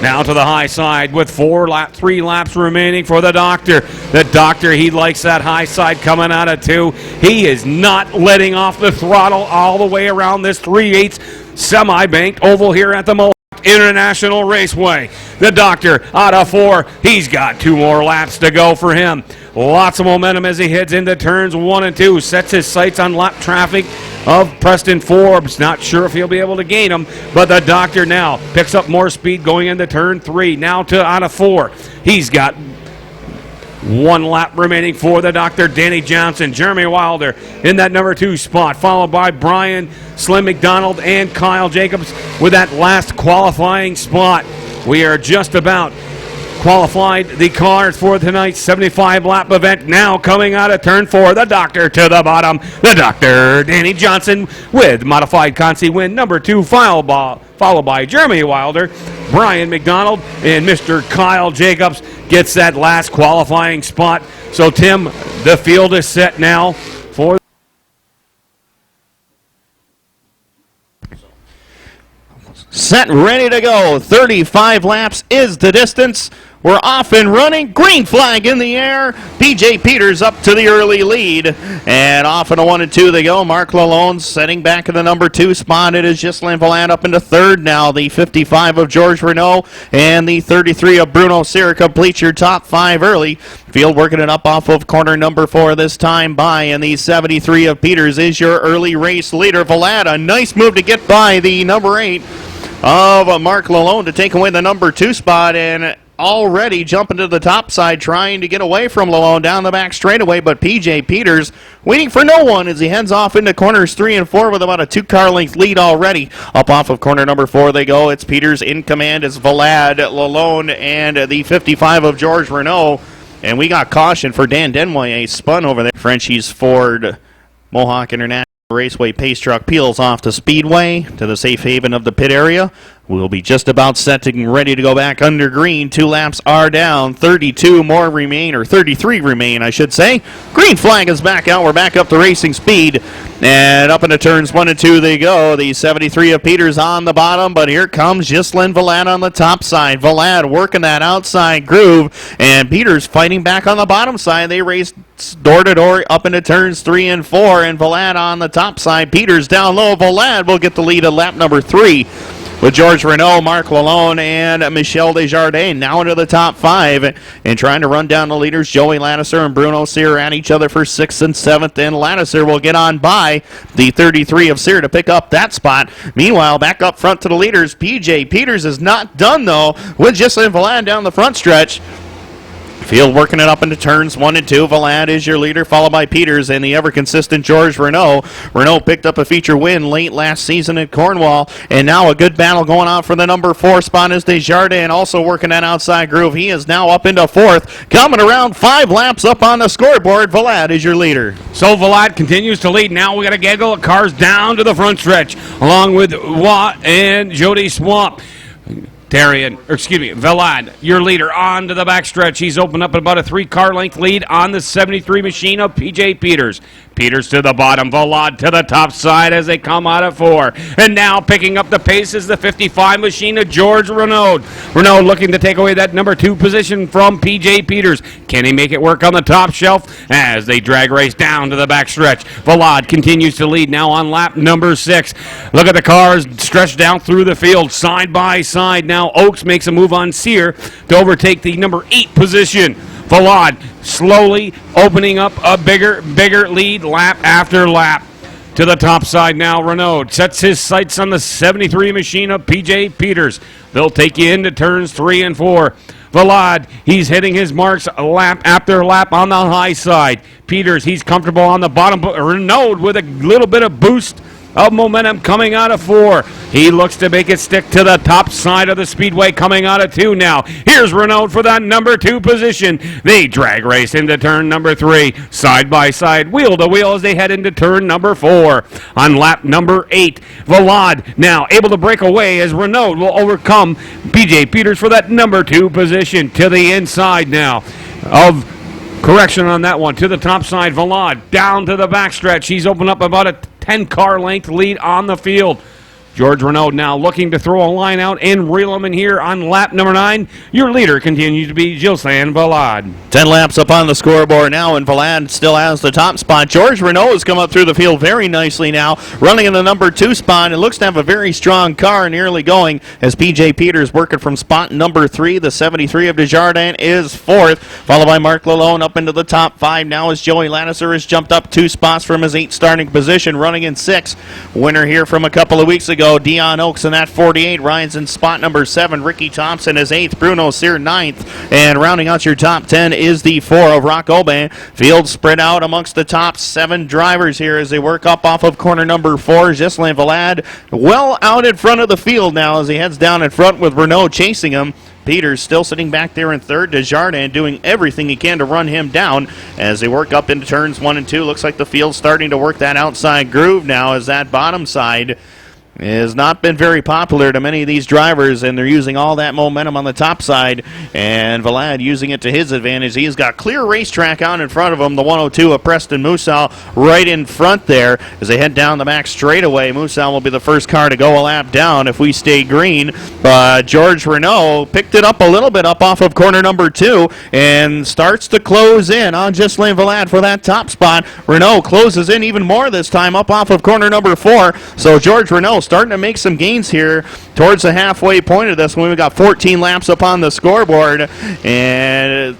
Now to the high side with 3 laps remaining for the Doctor. The Doctor, he likes that high side coming out of 2. He is not letting off the throttle all the way around this 3/8 semi-banked oval here at the Mohawk International Raceway. The Doctor out of 4. He's got 2 more laps to go for him. Lots of momentum as he heads into turns 1 and 2. Sets his sights on lap traffic of Preston Forbes. Not sure if he'll be able to gain him, but the Doctor now picks up more speed going into turn 3. Now to out of 4. He's got 1 lap remaining for the Doctor. Danny Johnson, Jeremy Wilder in that number 2 spot, followed by Brian Slim McDonald and Kyle Jacobs with that last qualifying spot. We are just about qualified the cars for tonight's 75 lap event. Now coming out of turn 4, the Doctor to the bottom. The Doctor, Danny Johnson with modified Consi win number 2, followed by Jeremy Wilder. Brian McDonald and Mr. Kyle Jacobs gets that last qualifying spot. So Tim, the field is set now for set, ready to go. 35 laps is the distance. We're off and running. Green flag in the air. PJ Peters up to the early lead. And off in a 1 and 2 they go. Mark Lalonde setting back in the number 2 spot. It is Ghislain Valland up into 3rd now. The 55 of George Renault and the 33 of Bruno Cyr complete your top 5 early. Field working it up off of corner number 4 this time by. And the 73 of Peters is your early race leader. Valland, a nice move to get by the number 8 of Mark Lalonde to take away the number 2 spot, and already jumping to the top side trying to get away from Lalonde down the back straightaway, but PJ Peters waiting for no one as he heads off into corners 3 and 4 with about a 2-car length lead already. Up off of corner number 4 they go. It's Peters in command. It's Valland, Lalonde, and the 55 of George Renault. And we got caution for Dan Denway, a spun over there. Frenchie's Ford Mohawk International Raceway pace truck peels off the speedway to the safe haven of the pit area. We'll be just about set and ready to go back under green. 2 laps are down. 32 more remain, or 33 remain, I should say. Green flag is back out. We're back up to racing speed. And up into turns 1 and 2 they go. The 73 of Peters on the bottom, but here comes Ghislain Valland on the top side. Valland working that outside groove, and Peters fighting back on the bottom side. They race door to door up into turns 3 and 4, and Valland on the top side. Peters down low. Valland will get the lead at lap number 3. With George Renault, Mark Lalonde, and Michel Desjardins now into the top 5 and trying to run down the leaders. Joey Lattiser and Bruno Cyr at each other for 6th and 7th, and Lattiser will get on by the 33 of Cyr to pick up that spot. Meanwhile, back up front to the leaders, PJ Peters is not done, though, with Ghislain Valland down the front stretch. Field working it up into turns 1 and 2. Valland is your leader, followed by Peters and the ever-consistent George Renault. Renault picked up a feature win late last season at Cornwall, and now a good battle going on for the number 4 spot is Desjardins, also working that outside groove. He is now up into 4th, coming around 5 laps up on the scoreboard. Valland is your leader. So Valland continues to lead. Now we got a gaggle of cars down to the front stretch, along with Watt and Jody Swamp. Velad, your leader, on to the backstretch. He's opened up about a 3-car length lead on the 73 machine of P.J. Peters. Peters to the bottom, Velad to the top side as they come out of 4. And now picking up the pace is the 55 machine of George Renaud. Renaud looking to take away that number 2 position from P.J. Peters. Can he make it work on the top shelf as they drag race down to the backstretch? Velad continues to lead now on lap number 6. Look at the cars stretched down through the field side by side. Now Oaks makes a move on Sear to overtake the number 8 position. Velad slowly opening up a bigger lead lap after lap. To the top side now, Renaud sets his sights on the 73 machine of P.J. Peters. They'll take you into turns 3 and 4. Velad, he's hitting his marks lap after lap on the high side. Peters, he's comfortable on the bottom. Renaud with a little bit of boost of momentum coming out of 4. He looks to make it stick to the top side of the speedway coming out of 2 now. Here's Renaud for that number 2 position. They drag race into turn number 3. Side by side, wheel to wheel as they head into turn number 4. On lap number 8, Velad now able to break away as Renaud will overcome P.J. Peters for that number 2 position. To the inside now of correction on that one. To the top side, Velad down to the backstretch. He's opened up about a 10-car length lead on the field. George Renaud now looking to throw a line out and reel him in here on lap number 9. Your leader continues to be Gilles Velad. 10 laps up on the scoreboard now, and Velad still has the top spot. George Renaud has come up through the field very nicely now, running in the number 2 spot. It looks to have a very strong car in the early going as P.J. Peters working from spot number 3. The 73 of Desjardins is 4th, followed by Mark Lalone up into the top 5 now as Joey Lattiser has jumped up 2 spots from his 8 starting position, running in 6th. Winner here from a couple of weeks ago, Dion Oaks in that 48, rides in spot number 7. Ricky Thompson is 8th, Bruno Cyr 9th, and rounding out your top 10 is the 4 of Rock Aubin. Field spread out amongst the top 7 drivers here as they work up off of corner number 4. Ghislain Velad well out in front of the field now as he heads down in front with Renaud chasing him. Peters still sitting back there in 3rd. Desjardins doing everything he can to run him down as they work up into turns 1 and 2. Looks like the field's starting to work that outside groove now as that bottom side has not been very popular to many of these drivers, and they're using all that momentum on the top side, and Velad using it to his advantage. He's got clear racetrack out in front of him. The 102 of Preston Mousal right in front there as they head down the back straightaway. Mousal will be the first car to go a lap down if we stay green, but George Renaud picked it up a little bit up off of corner number 2 and starts to close in on Ghislain Velad for that top spot. Renaud closes in even more this time up off of corner number 4, so George Renaud starting to make some gains here towards the halfway point of this one. We've got 14 laps up on the scoreboard, and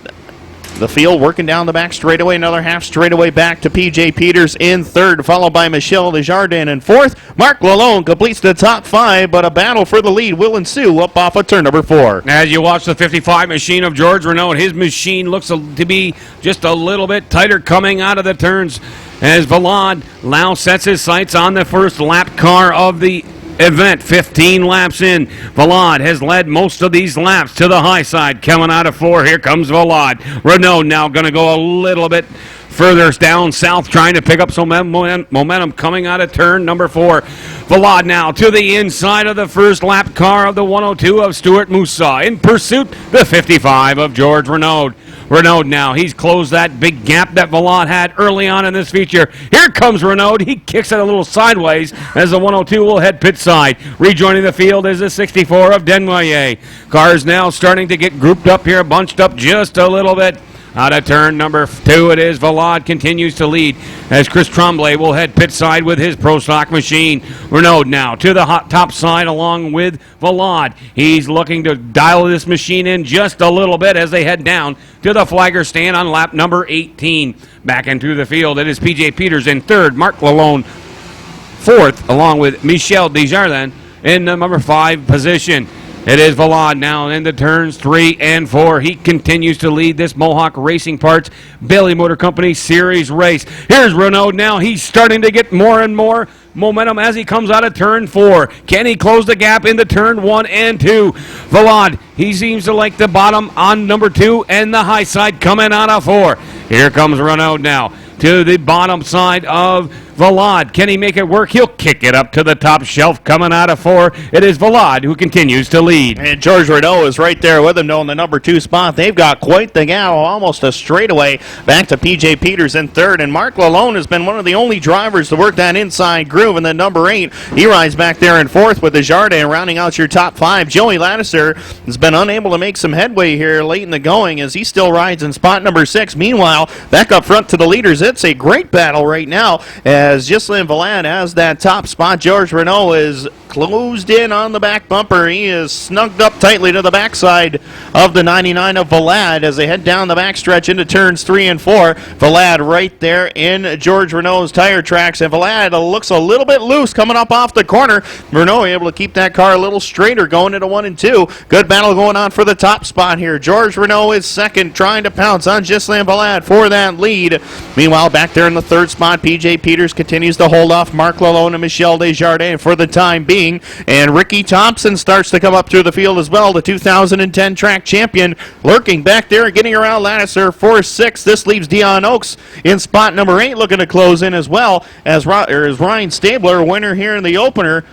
the field working down the back straightaway. Another half straightaway back to P.J. Peters in 3rd, followed by Michel Desjardins in 4th. Mark Lalone completes the top 5, but a battle for the lead will ensue up off of turn number 4. As you watch the 55 machine of George Renaud, his machine looks to be just a little bit tighter coming out of the turns as Velad now sets his sights on the first lap car of the event. 15 laps in. Velad has led most of these laps to the high side. Coming out of 4, here comes Velad. Renaud now going to go a little bit further down south, trying to pick up some momentum coming out of turn number 4. Velad now to the inside of the first lap car of the 102 of Stuart Moussa. In pursuit, the 55 of George Renaud. Renaud now, he's closed that big gap that Velad had early on in this feature. Here comes Renaud. He kicks it a little sideways as the 102 will head pit side. Rejoining the field is the 64 of Desnoyers. Cars now starting to get grouped up here, bunched up just a little bit. Out of turn number 2 it is. Velad continues to lead as Chris Tremblay will head pit side with his Pro Stock machine. Renaud now to the top side along with Velad. He's looking to dial this machine in just a little bit as they head down to the flagger stand on lap number 18. Back into the field, it is P.J. Peters in 3rd, Mark Lalone 4th, along with Michel Desjardins in the number 5 position. It is Velad now into turns 3 and 4. He continues to lead this Mohawk Racing Parts Bailey Motor Company Series race. Here's Renaud now. He's starting to get more and more momentum as he comes out of turn 4. Can he close the gap into turn 1 and 2? Velad, he seems to like the bottom on number 2 and the high side coming out of 4. Here comes Renaud now to the bottom side of Vlad. Can he make it work? He'll kick it up to the top shelf. Coming out of 4, it is Vlad who continues to lead. And George Renault is right there with him, though, in the number 2 spot. They've got quite the gap, almost a straightaway back to P.J. Peters in 3rd. And Mark Lalone has been one of the only drivers to work that inside groove. And then number 8, he rides back there in 4th with Desjardins rounding out your top 5. Joey Ladisser has been unable to make some headway here late in the going as he still rides in spot number 6. Meanwhile, back up front to the leaders, it's a great battle right now as Ghislain Valade has that top spot. George Renault is closed in on the back bumper. He is snugged up tightly to the backside of the 99 of Valade as they head down the backstretch into turns 3 and 4. Valade right there in George Renault's tire tracks, and Valade looks a little bit loose coming up off the corner. Renault able to keep that car a little straighter going into 1 and 2. Good battle going on for the top spot here. George Renault is second, trying to pounce on Ghislain Valade for that lead. Meanwhile, back there in the 3rd spot, P.J. Peters continues to hold off Mark Lalone and Michel Desjardins for the time being. And Ricky Thompson starts to come up through the field as well, the 2010 track champion, lurking back there, getting around Ladisser for 6th. This leaves Dion Oakes in spot number 8, looking to close in as well as Ryan Stabler, winner here in the opener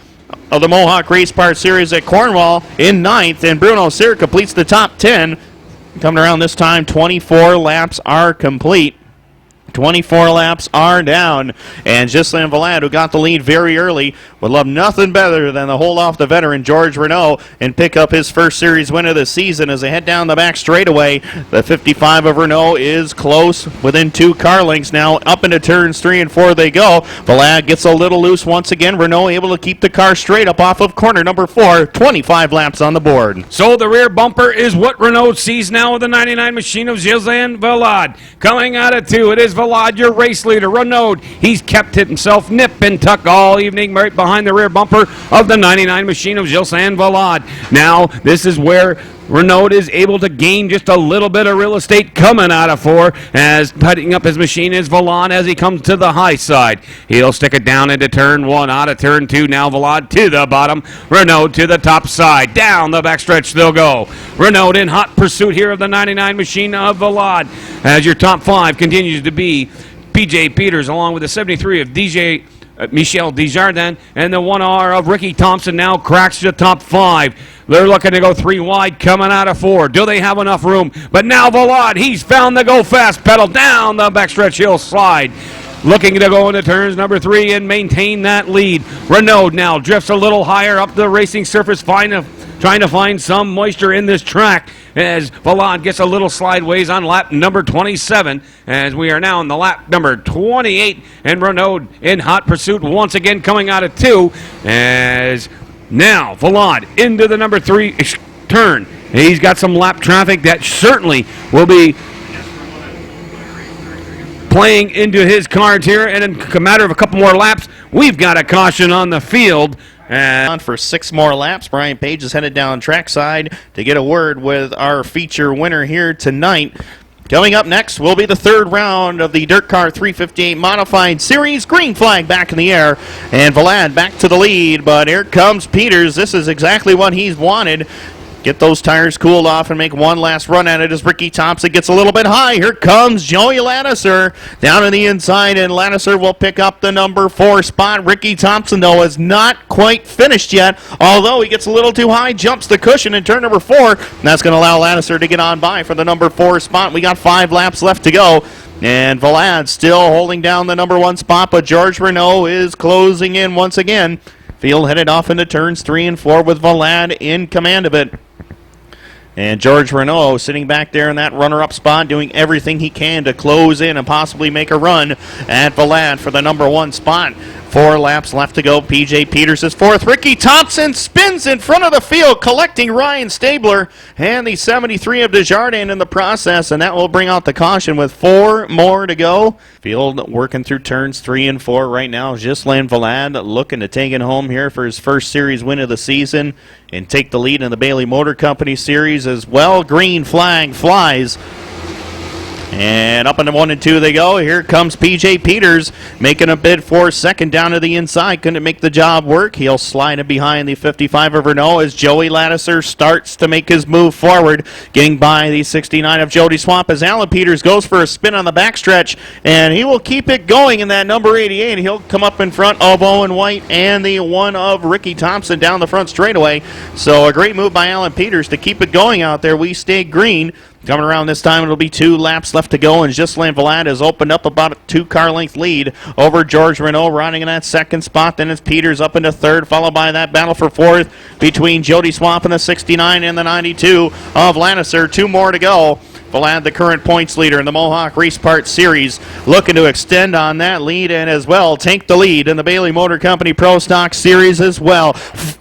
of the Mohawk Race Parts Series at Cornwall, in 9th. And Bruno Cyr completes the top 10. Coming around this time, 24 laps are complete. 24 laps are down, and Ghislain Valade, who got the lead very early, would love nothing better than to hold off the veteran George Renault and pick up his first series win of the season as they head down the back straightaway. The 55 of Renault is close, within 2 car lengths now. Up into turns 3 and 4 they go. Valade gets a little loose once again. Renault able to keep the car straight up off of corner number 4. 25 laps on the board. So the rear bumper is what Renault sees now with the 99 machine of Ghislain Valade. Coming out of 2, it is Valade, your race leader. Renault, he's kept himself nip and tuck all evening right behind the rear bumper of the 99 machine of Ghislain Valade. Now, this is where Renault is able to gain just a little bit of real estate coming out of 4, as putting up his machine is Valade as he comes to the high side. He'll stick it down into turn 1, out of turn 2. Now Valade to the bottom, Renault to the top side. Down the backstretch they'll go. Renault in hot pursuit here of the 99 machine of Valade, as your top 5 continues to be P.J. Peters along with the 73 of Michel Desjardins, and the 1R of Ricky Thompson now cracks the top 5. They're looking to go 3 wide coming out of 4. Do they have enough room? But now Valade, he's found the go fast pedal. Down the backstretch he'll slide, looking to go into turns number 3 and maintain that lead. Renault now drifts a little higher up the racing surface, trying to find some moisture in this track as Valade gets a little slideways on lap number 27, as we are now in the lap number 28, and Renault in hot pursuit once again coming out of 2, as now Valade into the number 3 turn. He's got some lap traffic that certainly will be playing into his cards here, and in a matter of a couple more laps, we've got a caution on the field. On for 6 more laps. Brian Page is headed down trackside to get a word with our feature winner here tonight. Coming up next will be the 3rd round of the Dirt Car 358 Modified Series. Green flag back in the air, and Valade back to the lead, but here comes Peters. This is exactly what he's wanted. Get those tires cooled off and make one last run at it as Ricky Thompson gets a little bit high. Here comes Joey Ladisser down on the inside, and Ladisser will pick up the number 4 spot. Ricky Thompson, though, is not quite finished yet, although he gets a little too high, jumps the cushion in turn number 4, and that's going to allow Ladisser to get on by for the number 4 spot. We got 5 laps left to go, and Valade still holding down the number 1 spot, but George Renault is closing in once again. Field headed off into turns 3 and 4 with Valade in command of it. And George Renault sitting back there in that runner-up spot, doing everything he can to close in and possibly make a run at Valade for the number 1 spot. 4 laps left to go. P.J. Peters is 4th. Ricky Thompson spins in front of the field, collecting Ryan Stabler and the 73 of Desjardins in the process, and that will bring out the caution with 4 more to go. Field working through turns 3 and 4 right now. Ghislain Valade looking to take it home here for his first series win of the season and take the lead in the Bailey Motor Company Series as well. Green flag flies And up into 1 and 2 they go. Here comes P.J. Peters making a bid for second down to the inside. Couldn't make the job work. He'll slide it behind the 55 of Renault as Joey Lattiser starts to make his move forward. Getting by the 69 of Jody Swamp as Alan Peters goes for a spin on the backstretch. And he will keep it going in that number 88. He'll come up in front of Owen White and the 1 of Ricky Thompson down the front straightaway. So a great move by Alan Peters to keep it going out there. We stay green. Coming around this time, it'll be 2 laps left to go, and Ghislain Valade has opened up about a 2-car length lead over George Renault, riding in that second spot. Then it's Peters up into third, followed by that battle for fourth between Jody Swamp and the 69 and the 92 of Lattiser. 2 more to go. Valade, the current points leader in the Mohawk Race Part Series, looking to extend on that lead and as well take the lead in the Bailey Motor Company Pro Stock Series as well.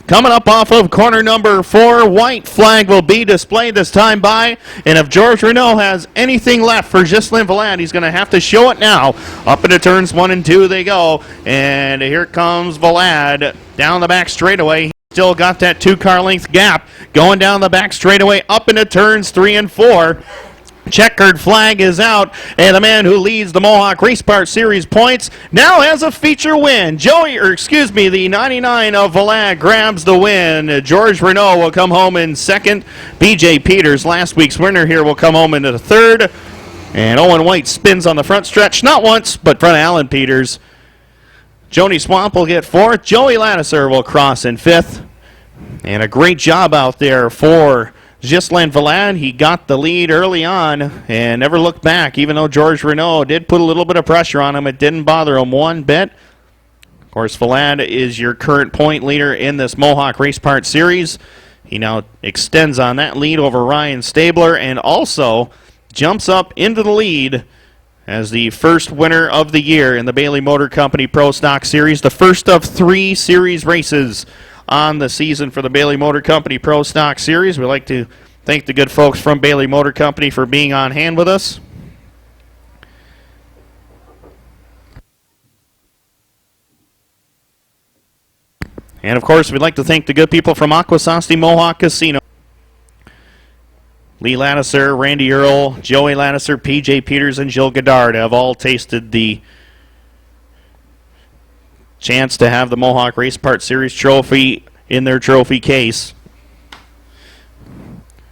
Coming up off of corner number 4, white flag will be displayed this time by, and if George Renault has anything left for Ghislain Valade, he's going to have to show it now. Up into turns 1 and 2 they go, and here comes Valade down the back straightaway. Still got that 2-car length gap going down the back straightaway up into turns 3 and 4. Checkered flag is out, and the man who leads the Mohawk Race Part Series points now has a feature win. The 99 of Valade grabs the win. George Renault will come home in second. B.J. Peters, last week's winner here, will come home into the third. And Owen White spins on the front stretch, not once, but front of Alan Peters. Jody Swamp will get fourth. Joey Lattiser will cross in fifth. And a great job out there for Ghislain Valade. He got the lead early on and never looked back, even though George Renault did put a little bit of pressure on him. It didn't bother him one bit. Of course, Valade is your current point leader in this Mohawk Race Part Series. He now extends on that lead over Ryan Stabler and also jumps up into the lead as the first winner of the year in the Bailey Motor Company Pro Stock Series, the first of 3 series races on the season for the Bailey Motor Company Pro Stock Series. We'd like to thank the good folks from Bailey Motor Company for being on hand with us. And of course, we'd like to thank the good people from Akwesasne Mohawk Casino. Lee Lattiser, Randy Earl, Joey Lattiser, P.J. Peters, and Jill Goddard have all tasted the chance to have the Mohawk Race Part Series trophy in their trophy case.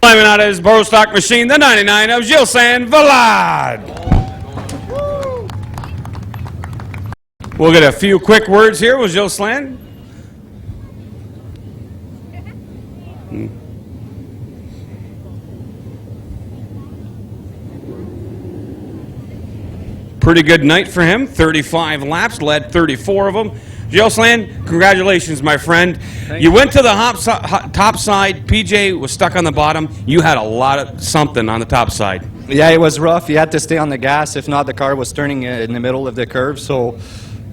Climbing out of his Pro Stock machine, the 99 of Ghislain Valade. We'll get a few quick words here with Ghislain. Pretty good night for him. 35 laps, led 34 of them. Ghislain, congratulations, my friend. You went to the top side. PJ was stuck on the bottom. You had a lot of something on the top side. Yeah, it was rough. You had to stay on the gas. If not, the car was turning in the middle of the curve. So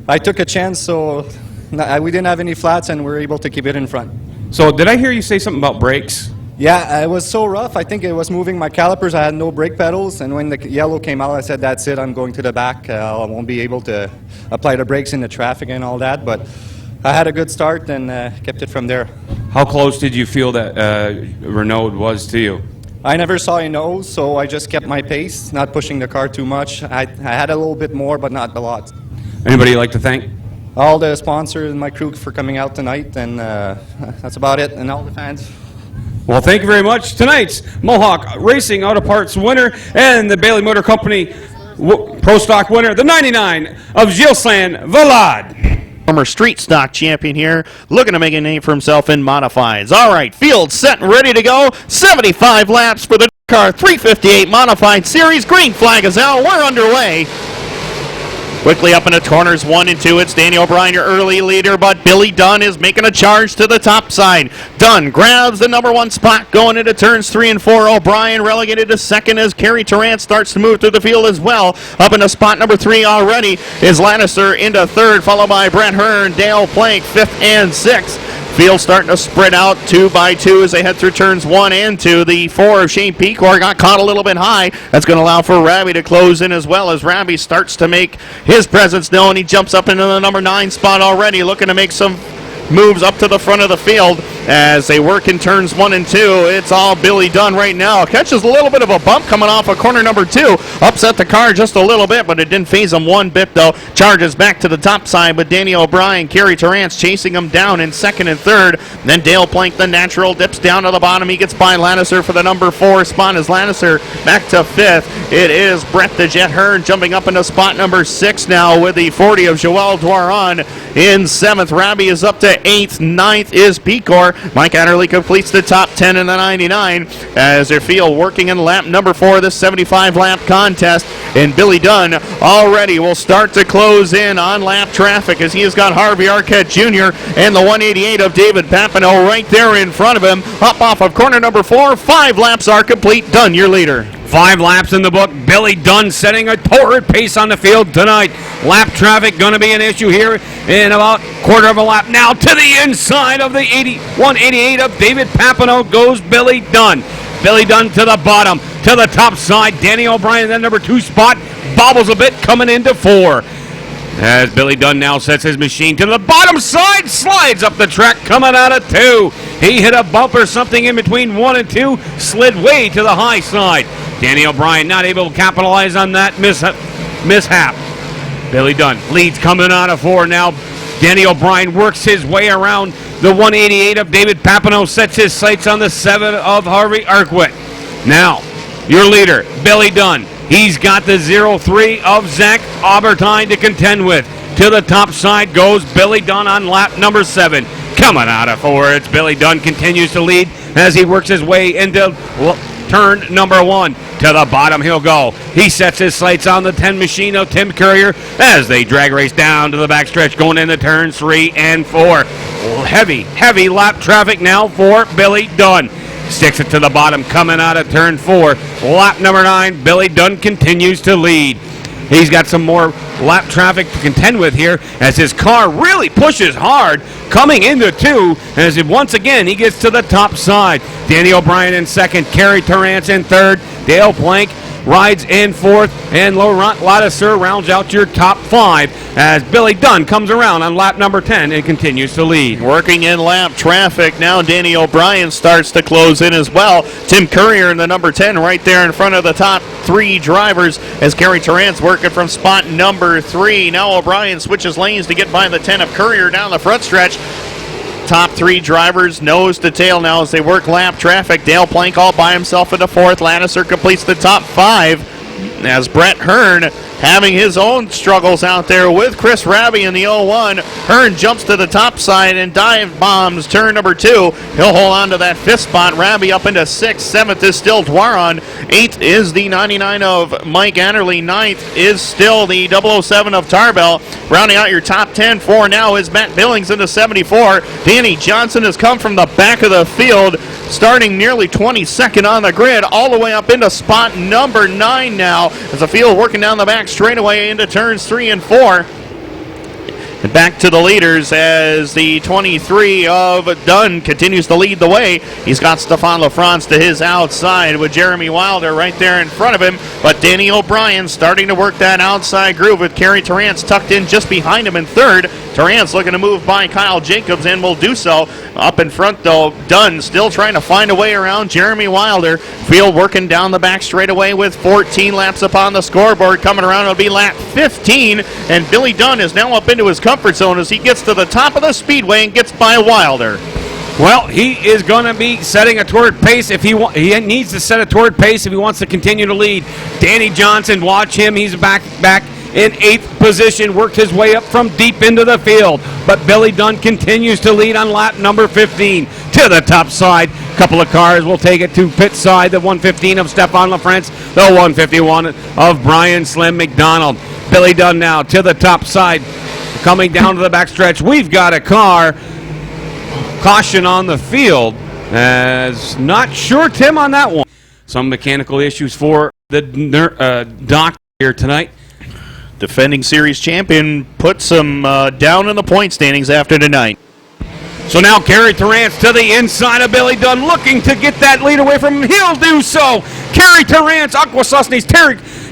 I took a chance. So we didn't have any flats, and we were able to keep it in front. So did I hear you say something about brakes? Yeah, it was so rough. I think it was moving my calipers. I had no brake pedals, and when the yellow came out, I said, that's it, I'm going to the back. I won't be able to apply the brakes in the traffic and all that, but I had a good start and kept it from there. How close did you feel that Renault was to you? I never saw a nose, so I just kept my pace, not pushing the car too much. I had a little bit more, but not a lot. Anybody you'd like to thank? All the sponsors and my crew for coming out tonight, and that's about it, and all the fans. Well, thank you very much. Tonight's Mohawk Racing Auto Parts winner and the Bailey Motor Company Pro Stock winner, the 99 of Ghislain Valade. Former street stock champion here, looking to make a name for himself in modifieds. All right, field set and ready to go. 75 laps for the car 358 Modified Series. Green flag is out. We're underway. Quickly up into corners 1 and 2. It's Danny O'Brien, your early leader, but Billy Dunn is making a charge to the top side. Dunn grabs the number 1 spot going into turns 3 and 4. O'Brien relegated to second as Kerry Tarrant starts to move through the field as well. Up into spot number 3 already is Lattiser into third, followed by Brett Hearn, Dale Plank, 5th and 6th. Field starting to spread out 2 by 2 as they head through turns 1 and 2. The 4 of Shane Pecor got caught a little bit high. That's going to allow for Rabi to close in as well as Rabi starts to make his presence known. He jumps up into the number 9 spot already, looking to make some moves up to the front of the field as they work in turns 1 and 2. It's all Billy Dunn right now. Catches a little bit of a bump coming off of corner number 2. Upset the car just a little bit, but it didn't phase him one bit, though. Charges back to the top side, but Danny O'Brien, Kerry Torrance chasing him down in second and third. Then Dale Plank, the natural, dips down to the bottom. He gets by Lannister for the number 4 spot as Lannister back to 5th. It is Brett the Jet Hearn jumping up into spot number 6 now with the 40 of Joel Dwaron in 7th. Rabi is up to 8th. 9th is Pecor. Mike Adderley completes the top 10 in the 99 as their field working in lap number 4 of this 75-lap contest. And Billy Dunn already will start to close in on lap traffic as he has got Harvey Arquette Jr. and the 188 of David Papineau right there in front of him. Up off of corner number 4. 5 laps are complete. Dunn, your leader. 5 laps in the book. Billy Dunn setting a torrid pace on the field tonight. Lap traffic going to be an issue here in about quarter of a lap. Now to the inside of the 188 of David Papineau goes Billy Dunn. Billy Dunn to the bottom, to the top side. Danny O'Brien in that number 2 spot. Bobbles a bit coming into 4. As Billy Dunn now sets his machine to the bottom side, slides up the track coming out of 2. He hit a bump or something in between 1 and 2, slid way to the high side. Danny O'Brien not able to capitalize on that mishap. Billy Dunn leads coming out of 4 now. Danny O'Brien works his way around the 188 of David Papineau, sets his sights on the 7 of Harvey Arquette. Now, your leader, Billy Dunn. He's got the 0-3 of Zach Aubertine to contend with. To the top side goes Billy Dunn on lap number 7. Coming out of 4, it's Billy Dunn continues to lead as he works his way into turn number 1. To the bottom he'll go. He sets his sights on the 10 machine of Tim Courier as they drag race down to the backstretch going into turns 3 and 4. Heavy lap traffic now for Billy Dunn. Sticks it to the bottom coming out of turn 4. Lap number 9, Billy Dunn continues to lead. He's got some more lap traffic to contend with here as his car really pushes hard coming into 2 as once again he gets to the top side. Danny O'Brien in 2nd, Kerry Torrance in 3rd, Dale Plank rides in 4th, and Laurent Ladouceur rounds out your top 5 as Billy Dunn comes around on lap number 10 and continues to lead. Working in lap traffic now, Danny O'Brien starts to close in as well. Tim Courier in the number 10 right there in front of the top 3 drivers as Kerry Torrance working from spot number 3. Now O'Brien switches lanes to get by the 10 of Courier down the front stretch. Top 3 drivers nose to tail now as they work lap traffic. Dale Plank all by himself into 4th. Ladouceur completes the top 5 as Brett Hearn having his own struggles out there with Chris Rabi in the 01. Hearn jumps to the top side and dive bombs turn number 2. He'll hold on to that 5th spot. Rabi up into 6th. 7th is still Dwaron. 8th is the 99 of Mike Adderley. 9th is still the 007 of Tarbell. Rounding out your top 10 for now is Matt Billings into 74. Danny Johnson has come from the back of the field, starting nearly 22nd on the grid, all the way up into spot number 9 now as the field working down the back straightaway into turns 3 and 4. And back to the leaders as the 23 of Dunn continues to lead the way. He's got Stefan LaFrance to his outside with Jeremy Wilder right there in front of him. But Danny O'Brien starting to work that outside groove with Kerry Torrance tucked in just behind him in 3rd. Torrance looking to move by Kyle Jacobs and will do so. Up in front, though, Dunn still trying to find a way around Jeremy Wilder. Field working down the back straightaway with 14 laps up on the scoreboard. Coming around, it'll be lap 15. And Billy Dunn is now up into his comfort zone as he gets to the top of the speedway and gets by Wilder. Well, he is going to be setting a torrid pace if he needs to set a torrid pace if he wants to continue to lead. Danny Johnson, watch him. He's back in 8th position, worked his way up from deep into the field. But Billy Dunn continues to lead on lap number 15 to the top side. A couple of cars will take it to pit side. The 115 of Stefan LaFrance, the 151 of Brian Slim McDonald. Billy Dunn now to the top side. Coming down to the backstretch, we've got a car. Caution on the field. As not sure, Tim, on that one. Some mechanical issues for the doc here tonight. Defending series champion puts him down in the point standings after tonight. So now Kerry Torrance to the inside of Billy Dunn, looking to get that lead away from him. He'll do so. Kerry Torrance, Aqua Susney's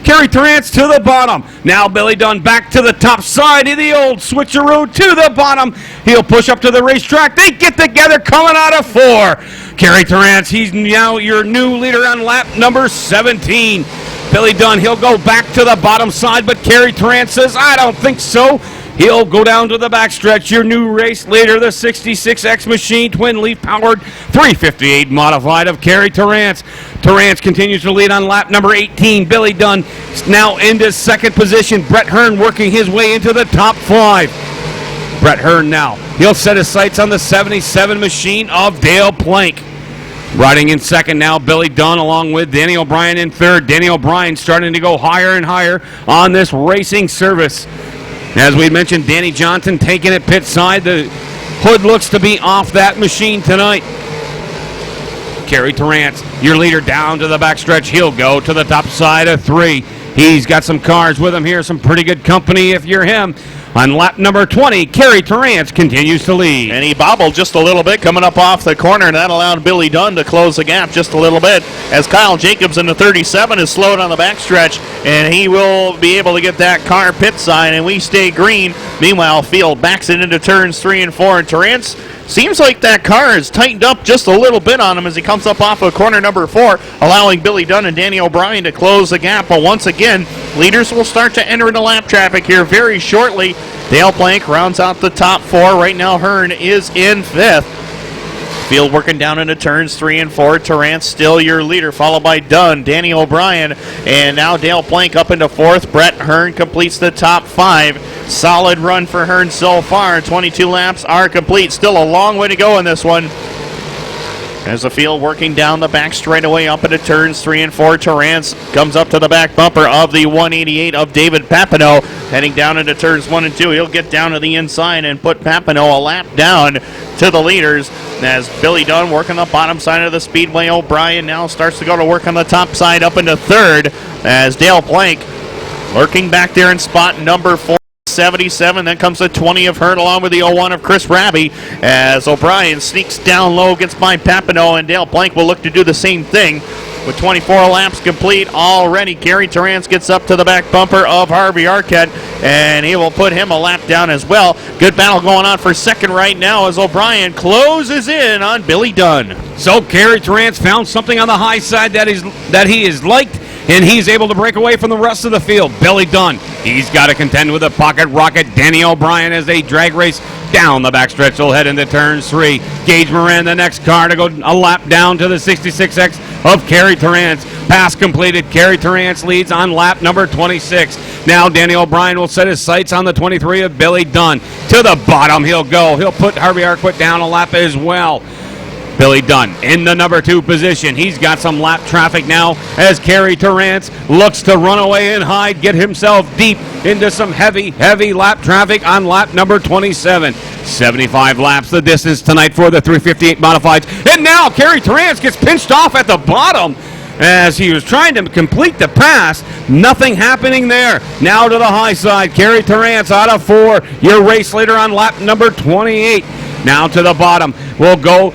Kerry Tarrance to the bottom. Now Billy Dunn back to the top side of the old switcheroo to the bottom. He'll push up to the racetrack. They get together coming out of 4. Kerry Tarrance, he's now your new leader on lap number 17. Billy Dunn, he'll go back to the bottom side, but Kerry Tarrance says, I don't think so. He'll go down to the backstretch. Your new race leader, the 66X machine, twin leaf powered 358 modified of Kerry Tarrance. Tarrance continues to lead on lap number 18. Billy Dunn is now into second position. Brett Hearn working his way into the top 5. Brett Hearn now. He'll set his sights on the 77 machine of Dale Plank. Riding in second now, Billy Dunn along with Danny O'Brien in third. Danny O'Brien starting to go higher and higher on this racing service. As we mentioned, Danny Johnson taking it pit side. The hood looks to be off that machine tonight. Kerry Tarrance, your leader, down to the backstretch. He'll go to the top side of 3. He's got some cars with him here, some pretty good company if you're him. On lap number 20, Kerry Tarrance continues to lead. And he bobbled just a little bit coming up off the corner, and that allowed Billy Dunn to close the gap just a little bit as Kyle Jacobs in the 37 is slowed on the backstretch, and he will be able to get that car pit side, and we stay green. Meanwhile, Field backs it into turns 3 and 4, and Tarrance seems like that car is tightened up just a little bit on him as he comes up off of corner number 4, allowing Billy Dunn and Danny O'Brien to close the gap. But once again, leaders will start to enter into lap traffic here very shortly. Dale Plank rounds out the top 4. Right now, Hearn is in 5th. Field working down into turns 3 and 4. Tarrance still your leader, followed by Dunn, Danny O'Brien, and now Dale Plank up into 4th. Brett Hearn completes the top 5. Solid run for Hearn so far. 22 laps are complete. Still a long way to go in this one. As the field working down the back straightaway up into turns 3 and 4. Tarrance comes up to the back bumper of the 188 of David Papineau. Heading down into turns 1 and 2. He'll get down to the inside and put Papineau a lap down to the leaders. As Billy Dunn working the bottom side of the speedway. O'Brien now starts to go to work on the top side up into 3rd. As Dale Plank lurking back there in spot number 4. 77, then comes the 20 of Hearn along with the 01 of Chris Raby as O'Brien sneaks down low, gets by Papineau, and Dale Plank will look to do the same thing. With 24 laps complete already, Kerry Tarrance gets up to the back bumper of Harvey Arquette, and he will put him a lap down as well. Good battle going on for second right now as O'Brien closes in on Billy Dunn. So Kerry Tarrance found something on the high side that he is liked, and he's able to break away from the rest of the field. Billy Dunn, he's got to contend with a pocket rocket. Danny O'Brien as they drag race down the backstretch. They'll head into turns 3. Gage Moran, the next car to go a lap down to the 66X of Kerry Tarrance. Pass completed. Kerry Tarrance leads on lap number 26. Now Danny O'Brien will set his sights on the 23 of Billy Dunn. To the bottom he'll go. He'll put Harvey Arquette down a lap as well. Billy Dunn in the number 2 position. He's got some lap traffic now as Kerry Tarrance looks to run away and hide, get himself deep into some heavy lap traffic on lap number 27. 75 laps the distance tonight for the 358 modifieds. And now Kerry Tarrance gets pinched off at the bottom as he was trying to complete the pass. Nothing happening there. Now to the high side. Kerry Tarrance out of 4. Your race leader on lap number 28. Now to the bottom will go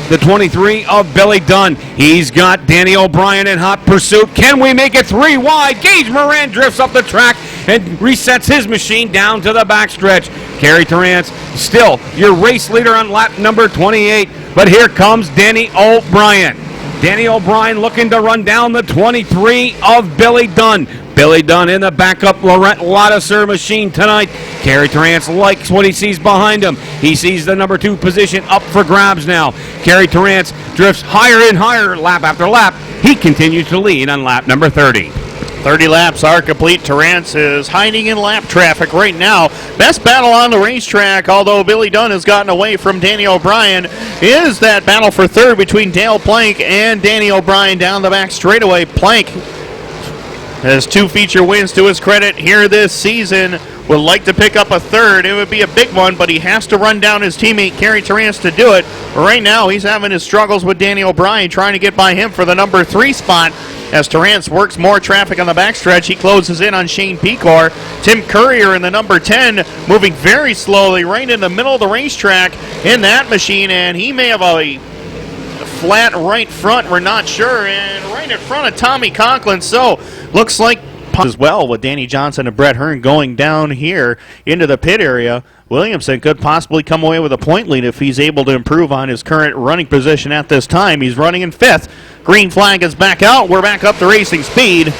the 23 of Billy Dunn. He's got Danny O'Brien in hot pursuit. Can we make it 3 wide? Gage Moran drifts up the track and resets his machine down to the backstretch. Kerry Tarrance still your race leader on lap number 28. But here comes Danny O'Brien. Danny O'Brien looking to run down the 23 of Billy Dunn. Billy Dunn in the backup Laurent Ladouceur machine tonight. Kerry Tarrance likes what he sees behind him. He sees the number 2 position up for grabs now. Kerry Tarrance drifts higher and higher lap after lap. He continues to lead on lap number 30. 30 laps are complete. Tarrance is hiding in lap traffic right now. Best battle on the racetrack, although Billy Dunn has gotten away from Danny O'Brien, is that battle for 3rd between Dale Plank and Danny O'Brien down the back straightaway. Plank has 2 feature wins to his credit here this season. Would like to pick up a 3rd. It would be a big one, but he has to run down his teammate Kerry Tarrance to do it. Right now, he's having his struggles with Danny O'Brien, trying to get by him for the number 3 spot. As Tarrance works more traffic on the backstretch, he closes in on Shane Pecor. Tim Courier in the number 10, moving very slowly right in the middle of the racetrack in that machine, and he may have a flat right front, we're not sure, and right in front of Tommy Conklin. So looks like as well with Danny Johnson and Brett Hearn going down here into the pit area. Williamson could possibly come away with a point lead if he's able to improve on his current running position at this time. He's running in 5th. Green flag is back out. We're back up to racing speed.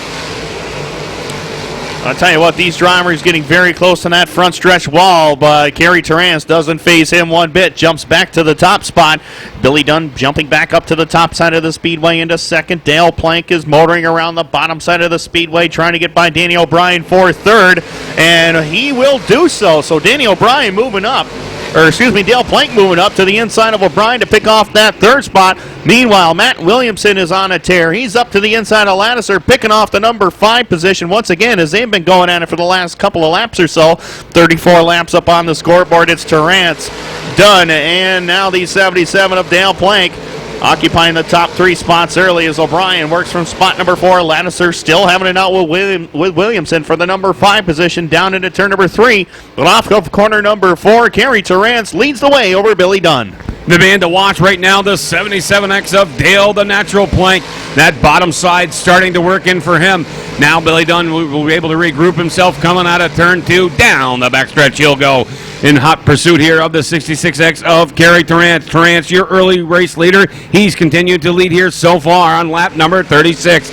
I'll tell you what, these drivers getting very close to that front stretch wall, but Kerry Terrance doesn't phase him one bit, jumps back to the top spot. Billy Dunn jumping back up to the top side of the speedway into 2nd. Dale Plank is motoring around the bottom side of the speedway, trying to get by Danny O'Brien for 3rd, and he will do so. So Danny O'Brien moving up. Dale Plank moving up to the inside of O'Brien to pick off that 3rd spot. Meanwhile, Matt Williamson is on a tear. He's up to the inside of Lattiser, picking off the number 5 position once again as they've been going at it for the last couple of laps or so. 34 laps up on the scoreboard. It's Terrance, Dunn, and now the 77 of Dale Plank occupying the top 3 spots early as O'Brien works from spot number 4. Lattiser still having it out with Williamson for the number 5 position down into turn number 3. But off of corner number 4, Kerry Terrance leads the way over Billy Dunn. The man to watch right now, the 77X of Dale, the natural Plank. That bottom side starting to work in for him. Now Billy Dunn will be able to regroup himself coming out of turn 2. Down the backstretch he'll go in hot pursuit here of the 66X of Kerry Terrance. Terrance, your early race leader. He's continued to lead here so far on lap number 36.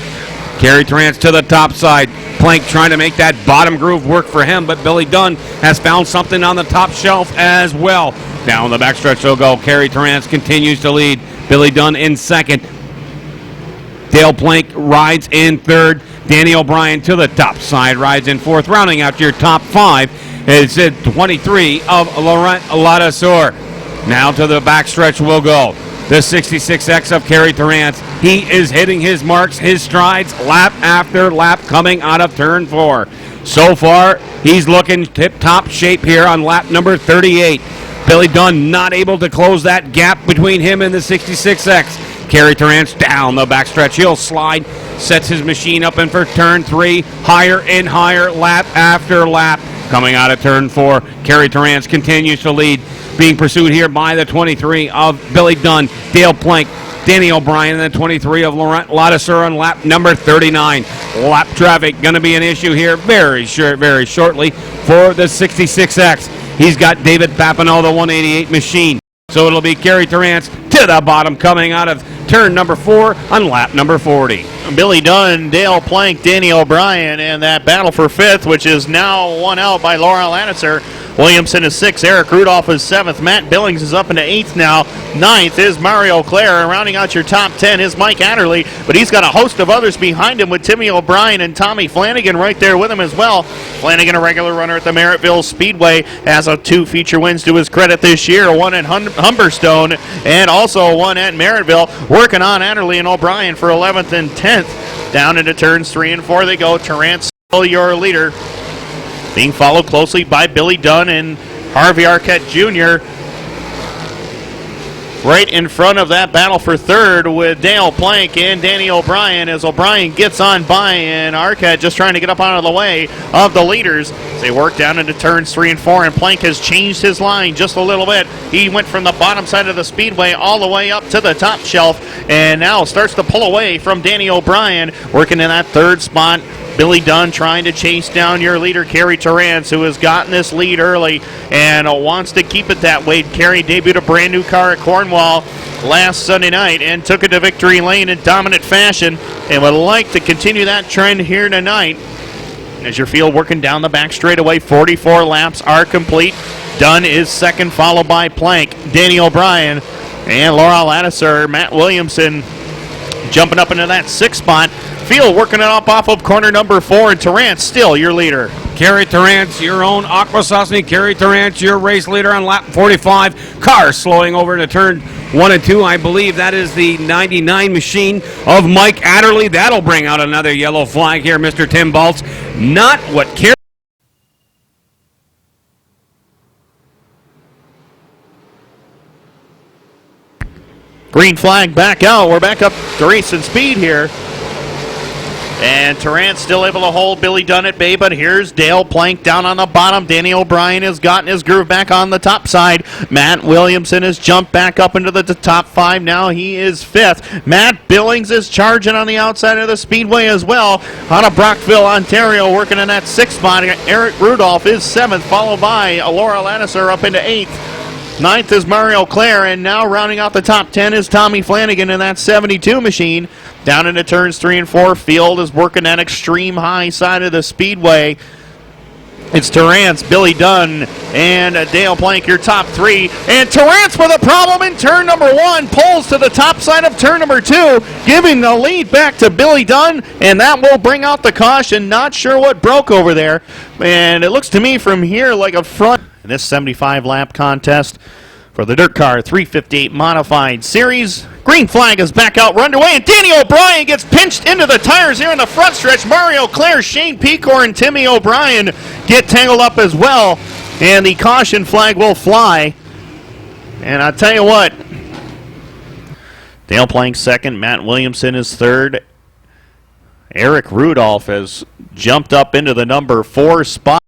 Kerry Terrance to the top side. Plank trying to make that bottom groove work for him, but Billy Dunn has found something on the top shelf as well. Down the backstretch he'll go. Kerry Terrance continues to lead. Billy Dunn in 2nd. Dale Plank rides in 3rd. Danny O'Brien to the top side rides in 4th. Rounding out your top 5 is 23 of Laurent Ladouceur. Now to the backstretch we'll go. The 66X of Kerry Terrance. He is hitting his marks, his strides, lap after lap coming out of turn 4. So far, he's looking tip-top shape here on lap number 38. Billy Dunn not able to close that gap between him and the 66X. Kerry Terrance down the backstretch. He'll slide, sets his machine up in for turn 3. Higher and higher, lap after lap. Coming out of turn 4, Kerry Terrance continues to lead. Being pursued here by the 23 of Billy Dunn, Dale Plank, Danny O'Brien, and the 23 of Laurent Ladouceur on lap number 39. Lap traffic going to be an issue here very shortly for the 66X. He's got David Papineau, the 188 machine. So it'll be Kerry Terrance to the bottom coming out of turn number 4 on lap number 40. Billy Dunn, Dale Plank, Danny O'Brien, and that battle for 5th, which is now won out by Laurent Ladouceur. Williamson is 6th. Eric Rudolph is 7th. Matt Billings is up into 8th now. 9th is Mario Clare. And rounding out your top 10 is Mike Adderley. But he's got a host of others behind him with Timmy O'Brien and Tommy Flanagan right there with him as well. Flanagan, a regular runner at the Merrittville Speedway, has 2 feature wins to his credit this year. One at Humberstone and also one at Merrittville. Working on Adderley and O'Brien for 11th and 10th. Down into turns 3 and 4 they go. Terrance still your leader, being followed closely by Billy Dunn and Harvey Arquette Jr. Right in front of that battle for 3rd with Dale Plank and Danny O'Brien as O'Brien gets on by and Arquette just trying to get up out of the way of the leaders. They work down into turns 3 and 4 and Plank has changed his line just a little bit. He went from the bottom side of the speedway all the way up to the top shelf and now starts to pull away from Danny O'Brien, working in that 3rd spot. Billy Dunn trying to chase down your leader, Kerry Terrance, who has gotten this lead early and wants to keep it that way. Kerry debuted a brand new car at Cornwall last Sunday night and took it to victory lane in dominant fashion and would like to continue that trend here tonight. As your field working down the back straightaway, 44 laps are complete. Dunn is 2nd, followed by Plank, Danny O'Brien, and Laurent Ladouceur. Matt Williamson jumping up into that 6th spot. Field working it up off of corner number 4, and Terrance still your leader. Kerry Terrance, your own Aqua Sosny. Kerry Terrance, your race leader on lap 45. Car slowing over to turn 1 and 2. I believe that is the 99 machine of Mike Adderley. That'll bring out another yellow flag here, Mr. Tim Baltz. Not what Kerry... Green flag back out. We're back up to racing speed here. And Tarrant still able to hold Billy Dunn at bay, but here's Dale Plank down on the bottom. Danny O'Brien has gotten his groove back on the top side. Matt Williamson has jumped back up into the top 5. Now he is 5th. Matt Billings is charging on the outside of the speedway as well. Out of Brockville, Ontario, working in that 6th spot. Eric Rudolph is 7th, followed by Laura Ladisser up into 8th. 9th is Mario Clare, and now rounding out the top 10 is Tommy Flanagan in that 72 machine. Down into turns 3 and 4, Field is working that extreme high side of the speedway. It's Tarrant's, Billy Dunn, and Dale Plank, your top 3. And Tarrant's with a problem in turn number 1, pulls to the top side of turn number 2, giving the lead back to Billy Dunn, and that will bring out the caution. Not sure what broke over there, and it looks to me from here like a front. In this 75-lap contest for the Dirt Car 358 Modified Series, green flag is back out, run away, and Danny O'Brien gets pinched into the tires here in the front stretch. Mario Clare, Shane Pecor, and Timmy O'Brien get tangled up as well, and the caution flag will fly. And I'll tell you what, Dale Plank 2nd, Matt Williamson is 3rd. Eric Rudolph has jumped up into the number 4 spot,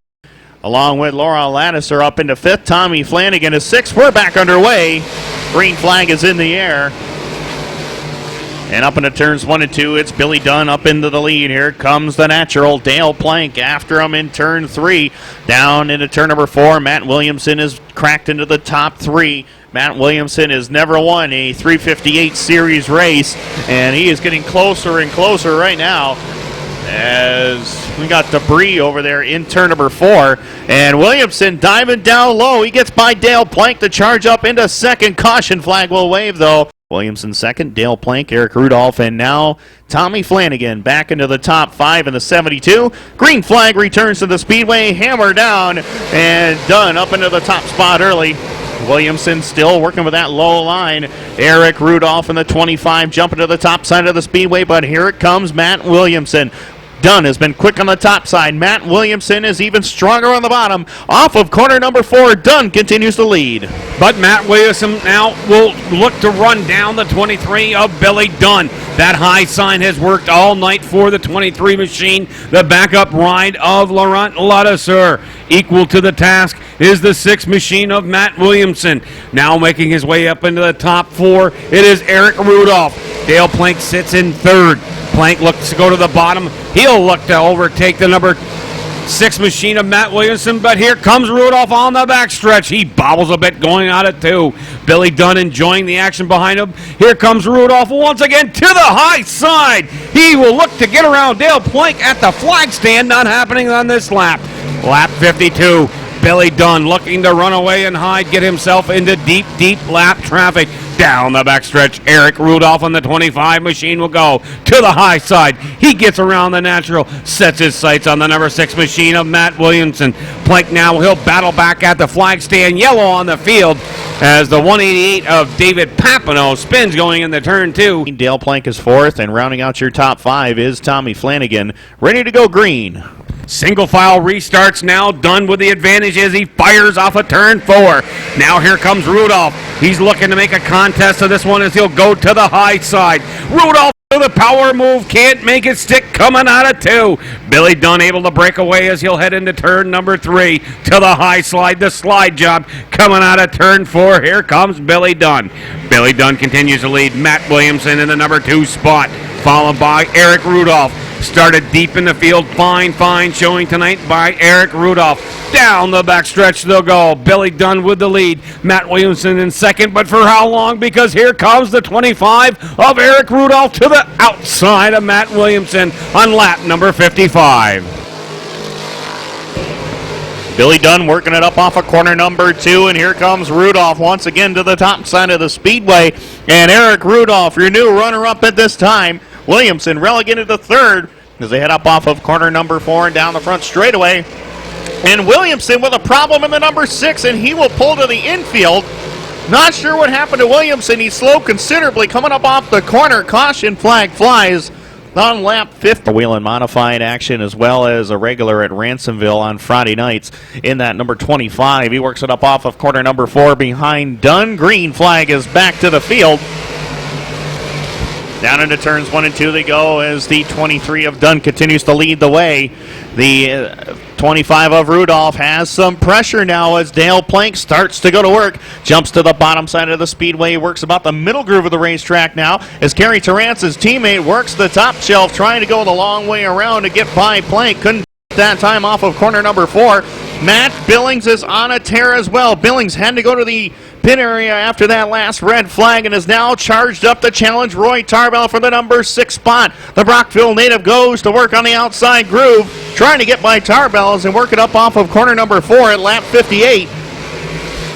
along with Laura Ladisser up into 5th. Tommy Flanagan is 6th. We're back underway. Green flag is in the air. And up into turns 1 and 2, it's Billy Dunn up into the lead. Here comes the natural Dale Plank after him in turn 3. Down into turn number 4, Matt Williamson is cracked into the top 3. Matt Williamson has never won a 358 series race, and he is getting closer and closer right now, as we got debris over there in turn number 4. And Williamson diving down low. He gets by Dale Plank to charge up into 2nd. Caution flag will wave, though. Williamson 2nd, Dale Plank, Eric Rudolph, and now Tommy Flanagan back into the top 5 in the 72. Green flag returns to the speedway. Hammer down, and Dunn up into the top spot early. Williamson still working with that low line. Eric Rudolph in the 25 jumping to the top side of the speedway, but here it comes Matt Williamson. Dunn has been quick on the top side. Matt Williamson is even stronger on the bottom. Off of corner number 4, Dunn continues to lead. But Matt Williamson now will look to run down the 23 of Billy Dunn. That high sign has worked all night for the 23 machine. The backup ride of Laurent Ladisser. Equal to the task is the 6 machine of Matt Williamson. Now making his way up into the top 4, it is Eric Rudolph. Dale Plank sits in 3rd. Plank looks to go to the bottom. He'll look to overtake the number 6 machine of Matt Williamson, but here comes Rudolph on the backstretch. He bobbles a bit going out at 2. Billy Dunn enjoying the action behind him. Here comes Rudolph once again to the high side. He will look to get around Dale Plank at the flag stand. Not happening on this lap. Lap 52. Billy Dunn looking to run away and hide, get himself into deep, deep lap traffic. Down the backstretch, Eric Rudolph on the 25 machine will go to the high side. He gets around the natural, sets his sights on the number 6 machine of Matt Williamson. Plank now, he'll battle back at the flag stand. Yellow on the field as the 188 of David Papineau spins going into turn 2. Dale Plank is 4th, and rounding out your top 5 is Tommy Flanagan, ready to go green. Single file restarts now. Dunn with the advantage as he fires off of turn 4. Now here comes Rudolph. He's looking to make a contest of this one as he'll go to the high side. Rudolph with a power move, can't make it stick, coming out of 2. Billy Dunn able to break away as he'll head into turn number 3 to the high slide. The slide job coming out of turn 4. Here comes Billy Dunn. Billy Dunn continues to lead. Matt Williamson in the number 2 spot, followed by Eric Rudolph. Started deep in the field. Fine showing tonight by Eric Rudolph. Down the backstretch they'll go. Billy Dunn with the lead. Matt Williamson in 2nd, but for how long? Because here comes the 25 of Eric Rudolph to the outside of Matt Williamson on lap number 55. Billy Dunn working it up off of corner number 2, and here comes Rudolph once again to the top side of the speedway. And Eric Rudolph, your new runner-up at this time. Williamson relegated to 3rd as they head up off of corner number 4 and down the front straightaway. And Williamson with a problem in the number 6, and he will pull to the infield. Not sure what happened to Williamson. He slowed considerably coming up off the corner. Caution flag flies on lap 50. Wheel and modified action as well as a regular at Ransomville on Friday nights in that number 25. He works it up off of corner number 4 behind Dunn. Green flag is back to the field. Down into turns 1 and 2 they go as the 23 of Dunn continues to lead the way. The 25 of Rudolph has some pressure now as Dale Plank starts to go to work. Jumps to the bottom side of the speedway, works about the middle groove of the racetrack now as Kerry Tarantz's teammate works the top shelf, trying to go the long way around to get by Plank. Couldn't that time off of corner number 4. Matt Billings is on a tear as well. Billings had to go to the pit area after that last red flag and is now charged up to challenge Roy Tarbell for the number 6 spot. The Brockville native goes to work on the outside groove, trying to get by Tarbell and work it up off of corner number 4 at lap 58.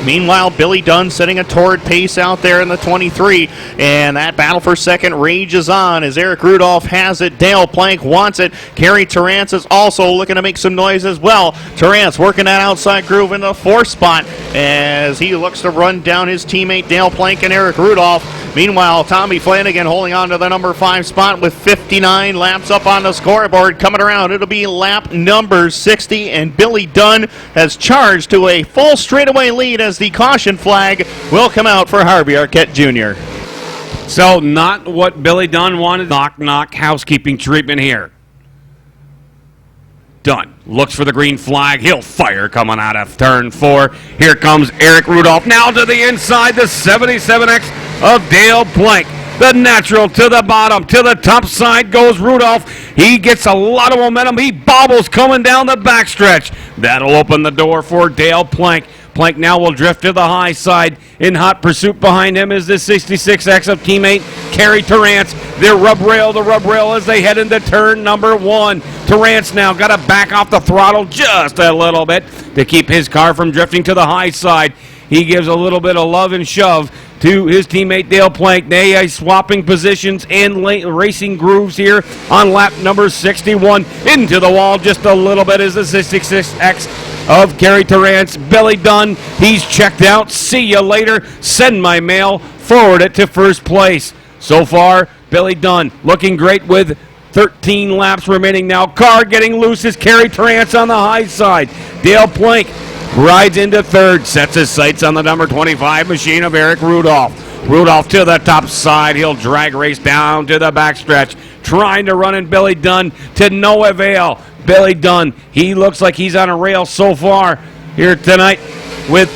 Meanwhile, Billy Dunn setting a torrid pace out there in the 23, and that battle for second rages on as Eric Rudolph has it. Dale Plank wants it. Kerry Tarantz is also looking to make some noise as well. Tarantz working that outside groove in the 4th spot as he looks to run down his teammate Dale Plank and Eric Rudolph. Meanwhile, Tommy Flanagan holding on to the number 5 spot with 59 laps up on the scoreboard. Coming around, it'll be lap number 60, and Billy Dunn has charged to a full straightaway lead as the caution flag will come out for Harvey Arquette Jr. So not what Billy Dunn wanted. Knock housekeeping treatment here. Dunn looks for the green flag. He'll fire coming out of turn 4. Here comes Eric Rudolph now to the inside. The 77X of Dale Plank. The natural to the bottom. To the top side goes Rudolph. He gets a lot of momentum. He bobbles coming down the backstretch. That'll open the door for Dale Plank. Plank now will drift to the high side. In hot pursuit behind him is the 66X of teammate Kerry Tarantz. The rub rail as they head into turn number 1. Tarantz now got to back off the throttle just a little bit to keep his car from drifting to the high side. He gives a little bit of love and shove to his teammate Dale Plank. They are swapping positions and racing grooves here on lap number 61. Into the wall just a little bit is the 66X of Kerry Tarantz. Billy Dunn, he's checked out. See you later. Send my mail. Forward it to first place. So far, Billy Dunn looking great with 13 laps remaining now. Car getting loose is Kerry Tarantz on the high side. Dale Plank rides into 3rd, sets his sights on the number 25 machine of Eric Rudolph. Rudolph to the top side. He'll drag race down to the backstretch, trying to run in Billy Dunn to no avail. Billy Dunn, he looks like he's on a rail so far here tonight with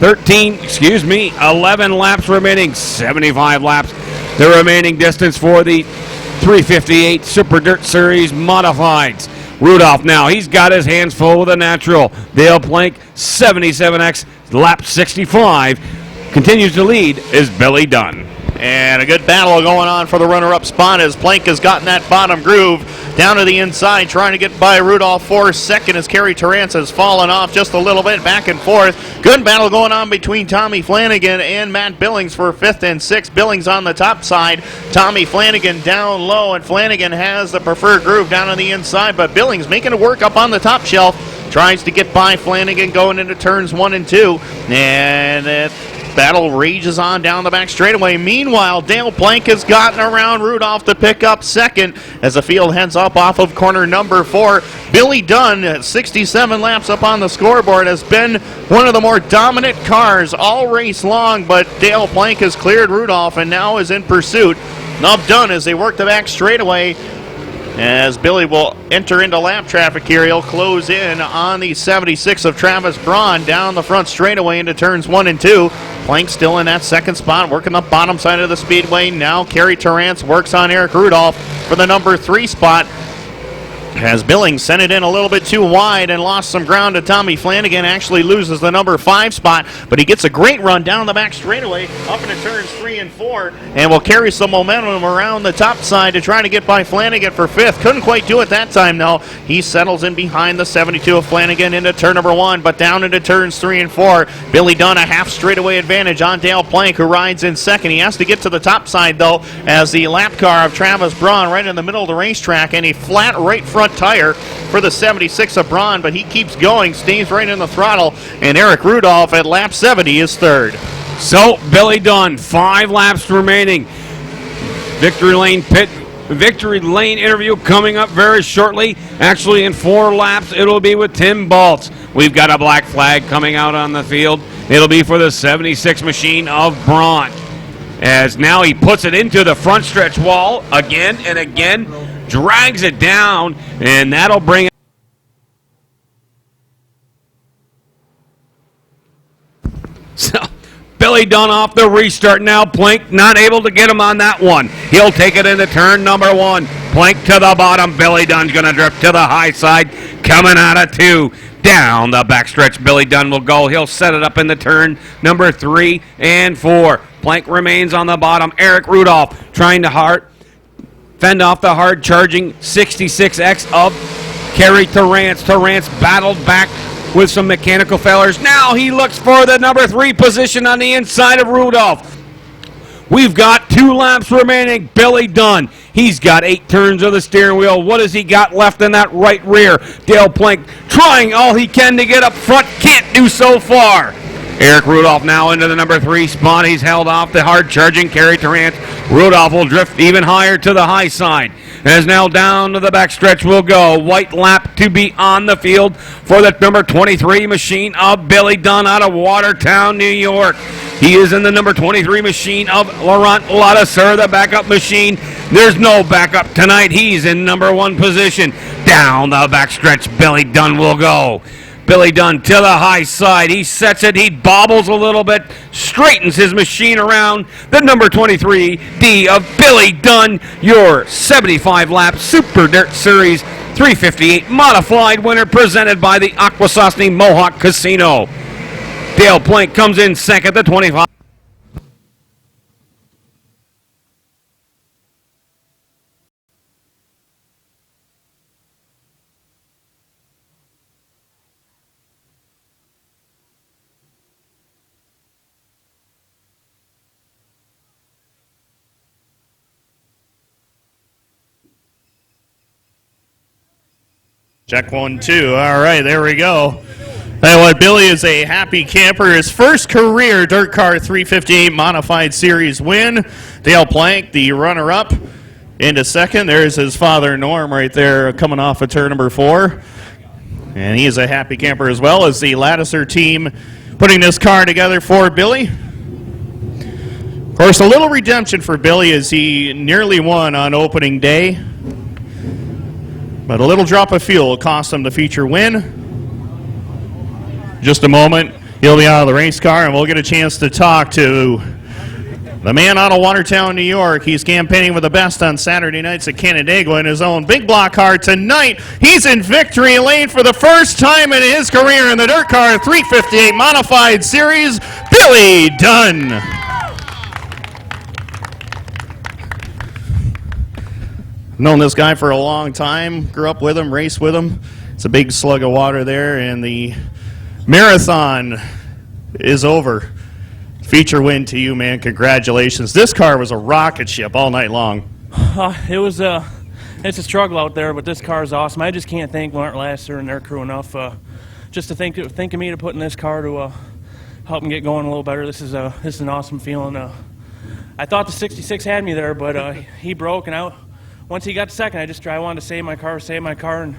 11 laps remaining, 75 laps. The remaining distance for the 358 Super Dirt Series Modifieds. Rudolph now, he's got his hands full with a natural. Dale Plank, 77X, lap 65. Continues to lead is Billy Dunn. And a good battle going on for the runner-up spot as Plank has gotten that bottom groove down to the inside, trying to get by Rudolph for second as Kerry Tarantz has fallen off just a little bit, back and forth. Good battle going on between Tommy Flanagan and Matt Billings for 5th and 6th. Billings on the top side, Tommy Flanagan down low, and Flanagan has the preferred groove down on the inside, but Billings making it work up on the top shelf. Tries to get by Flanagan going into turns 1 and 2, and battle rages on down the back straightaway. Meanwhile, Dale Plank has gotten around Rudolph to pick up second as the field heads up off of corner number 4. Billy Dunn, at 67 laps up on the scoreboard, has been one of the more dominant cars all race long, but Dale Plank has cleared Rudolph and now is in pursuit of Dunn as they work the back straightaway. As Billy will enter into lap traffic here, he'll close in on the 76 of Travis Braun down the front straightaway into turns 1 and 2. Plank still in that 2nd spot, working the bottom side of the speedway. Now Kerry Tarantz works on Eric Rudolph for the number 3 spot. As Billings sent it in a little bit too wide and lost some ground to Tommy Flanagan, actually loses the number 5 spot, but he gets a great run down the back straightaway up into turns 3 and 4 and will carry some momentum around the top side to try to get by Flanagan for 5th. Couldn't quite do it that time though. He settles in behind the 72 of Flanagan into turn number 1, but down into turns 3 and 4. Billy Dunn a half straightaway advantage on Dale Plank, who rides in second. He has to get to the top side though, as the lap car of Travis Braun right in the middle of the racetrack, and a flat right front tire for the 76 of Braun, but he keeps going, stays right in the throttle, and Eric Rudolph at lap 70 is 3rd. So Billy Dunn, 5 laps remaining. Victory Lane interview coming up very shortly. Actually, in 4 laps, it'll be with Tim Baltz. We've got a black flag coming out on the field. It'll be for the 76 machine of Braun. as now he puts it into the front stretch wall again and again, drags it down, and that'll bring it. So Billy Dunn off the restart now. Plank not able to get him on that one. He'll take it into turn number 1. Plank to the bottom. Billy Dunn's going to drift to the high side. Coming out of 2. Down the backstretch, Billy Dunn will go. He'll set it up in the turn number 3 and 4. Plank remains on the bottom. Eric Rudolph trying to fend off the hard charging 66X of Kerry Torrance. Torrance battled back with some mechanical failures. Now he looks for the number 3 position on the inside of Rudolph. We've got 2 laps remaining. Billy Dunn, he's got 8 turns of the steering wheel. What has he got left in that right rear? Dale Plank trying all he can to get up front. Can't do so far. Eric Rudolph now into the number 3 spot. He's held off the hard charging Kerry Torrance. Rudolph will drift even higher to the high side. As now down to the backstretch will go. White lap to be on the field for the number 23 machine of Billy Dunn out of Watertown, New York. He is in the number 23 machine of Laurent Ladouceur, the backup machine. There's no backup tonight. He's in number 1 position. Down the backstretch, Billy Dunn will go. Billy Dunn to the high side. He sets it. He bobbles a little bit. Straightens his machine around. The number 23 D of Billy Dunn, your 75-lap Super Dirt Series 358 modified winner presented by the Akwesasne Mohawk Casino. Dale Plank comes in second, the 25. Check 1, 2. All right, there we go. Tell you what, Billy is a happy camper. His first career Dirt Car 358 Modified Series win. Dale Plank, the runner-up, into second. There's his father, Norm, right there coming off of turn number 4. And he is a happy camper as well as the Ladouceur team putting this car together for Billy. Of course, a little redemption for Billy as he nearly won on opening day. But a little drop of fuel cost him the feature win. Just a moment, he'll be out of the race car, and we'll get a chance to talk to the man out of Watertown, New York. He's campaigning with the best on Saturday nights at Canandaigua in his own big block car. Tonight, he's in victory lane for the first time in his career in the Dirt Car 358 Modified Series, Billy Dunn. Known this guy for a long time, grew up with him, raced with him. It's a big slug of water there, and the marathon is over. Feature win to you, man. Congratulations. This car was a rocket ship all night long. It's a struggle out there, but this car is awesome. I just can't thank Laurent Ladouceur and their crew enough just to think of me to put in this car to help them get going a little better. This is an awesome feeling. I thought the 66 had me there, but he broke, and once he got second, I wanted to save my car, and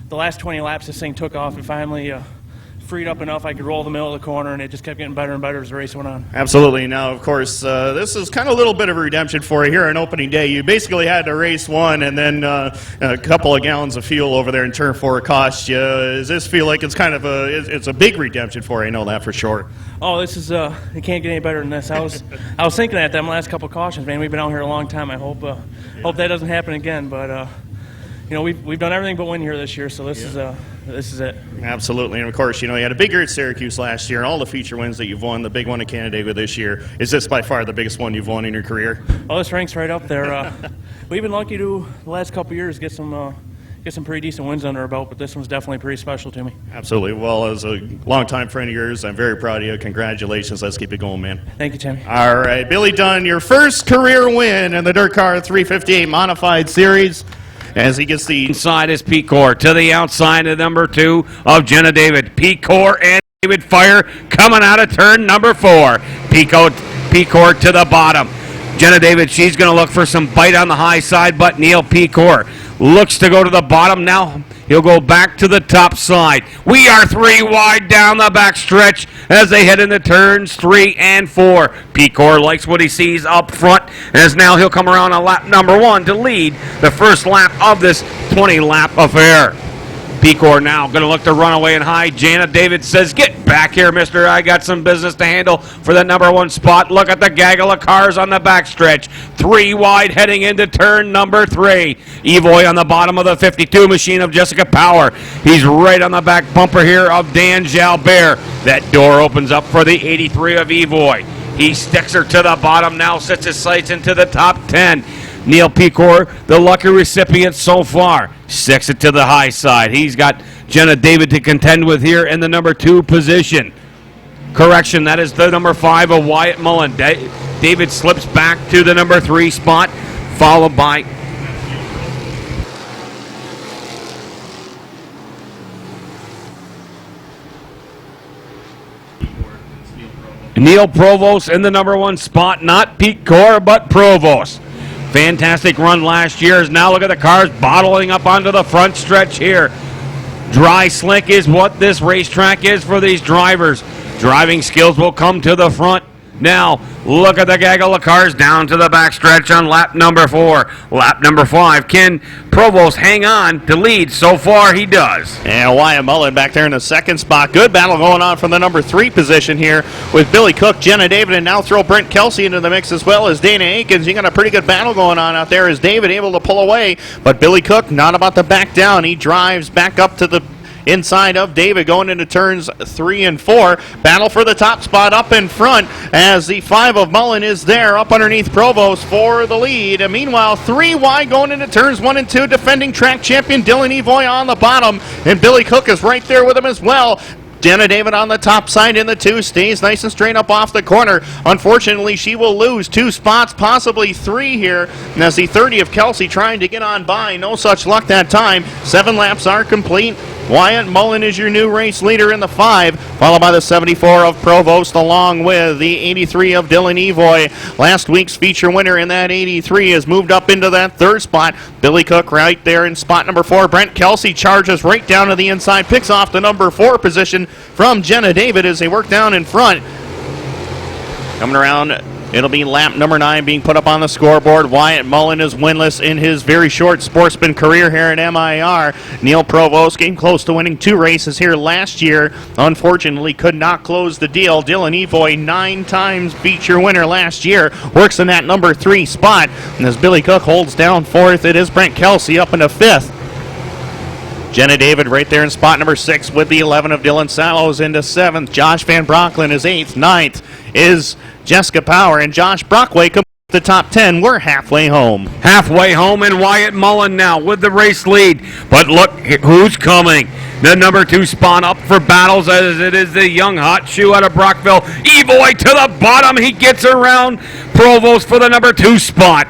the last 20 laps this thing took off. It finally freed up enough I could roll the middle of the corner, and it just kept getting better and better as the race went on. Absolutely. Now, of course, this is kind of a little bit of a redemption for you here on opening day. You basically had to race one, and then a couple of gallons of fuel over there in turn 4 cost you. Does this feel like it's kind of it's a big redemption for you? I know that for sure. Oh, this is it can't get any better than this. I was thinking that them last couple of cautions, man. We've been out here a long time. I hope that doesn't happen again, but we've done everything but win here this year, so this is it. Absolutely, and of course, you had a big year at Syracuse last year, and all the feature wins that you've won, the big one at Canandaigua this year. Is this by far the biggest one you've won in your career? Oh, this ranks right up there. We've been lucky to the last couple of years get some pretty decent wins under our belt, but this one's definitely pretty special to me. Absolutely. Well, as a longtime friend of yours, I'm very proud of you. Congratulations. Let's keep it going, man. Thank you, Timmy. All right, Billy Dunn, your first career win in the Dirt Car 358 Modified Series. As he gets the inside is Pecor to the outside of number 2 of Jenna David. Pecor and David Fire coming out of turn number 4. Pecor to the bottom. Jenna David, she's going to look for some bite on the high side, but Neil Pecor looks to go to the bottom now. He'll go back to the top side. We are 3 wide down the back stretch as they head into turns 3 and 4. Pecor likes what he sees up front, as now he'll come around on lap number 1 to lead the first lap of this 20-lap affair. Pecor now going to look to run away and hide. Janet David says, "Get back here, mister. I got some business to handle for the number 1 spot." Look at the gaggle of cars on the backstretch. 3 wide heading into turn number 3. Evoy on the bottom of the 52 machine of Jessica Power. He's right on the back bumper here of Dan Jalbert. That door opens up for the 83 of Evoy. He sticks her to the bottom now, sets his sights into the top 10. Neil Pecor, the lucky recipient so far, sticks it to the high side. He's got Jenna David to contend with here in the number 2 position. Correction, that is the number 5 of Wyatt Mullen. David slips back to the number 3 spot, followed by Neil Provost in the number 1 spot. Not Pecor, but Provost. Fantastic run last year. As now look at the cars bottling up onto the front stretch here. Dry slick is what this racetrack is for these drivers. Driving skills will come to the front. Now, look at the gaggle of cars down to the backstretch on lap number 4. Lap number 5. Can Provost hang on to lead? So far, he does. And Wyatt Mullen back there in the 2nd spot. Good battle going on from the number 3 position here with Billy Cook, Jenna David, and now throw Brent Kelsey into the mix as well as Dana Akins. You got a pretty good battle going on out there as David able to pull away, but Billy Cook not about to back down. He drives back up to the inside of David going into turns 3 and 4. Battle for the top spot up in front as the 5 of Mullen is there up underneath Provost for the lead. And meanwhile, 3 wide going into turns 1 and 2. Defending track champion Dylan Evoy on the bottom, and Billy Cook is right there with him as well. Jenna David on the top side in the 2, stays nice and straight up off the corner. Unfortunately, she will lose 2 spots, possibly 3 here. And as the 30 of Kelsey trying to get on by, no such luck that time. 7 laps are complete. Wyatt Mullen is your new race leader in the 5, followed by the 74 of Provost, along with the 83 of Dylan Evoy. Last week's feature winner in that 83 has moved up into that 3rd spot. Billy Cook right there in spot number 4. Brent Kelsey charges right down to the inside, picks off the number 4 position from Jenna David as they work down in front. Coming around, it'll be lap number 9 being put up on the scoreboard. Wyatt Mullen is winless in his very short sportsman career here at MIR. Neil Provost came close to winning 2 races here last year. Unfortunately, could not close the deal. Dylan Evoy, 9 times feature winner last year, works in that number 3 spot. And as Billy Cook holds down 4th, it is Brent Kelsey up into 5th. Jenna David right there in spot number 6 with the 11 of Dylan Sallows into 7th. Josh Van Brocklin is 8th. 9th is Jessica Power, and Josh Brockway comes the top 10. We're halfway home. Halfway home, and Wyatt Mullen now with the race lead. But look who's coming. The number 2 spot up for battles as it is the young hot shoe out of Brockville. Evoy to the bottom. He gets around Provost for the number 2 spot.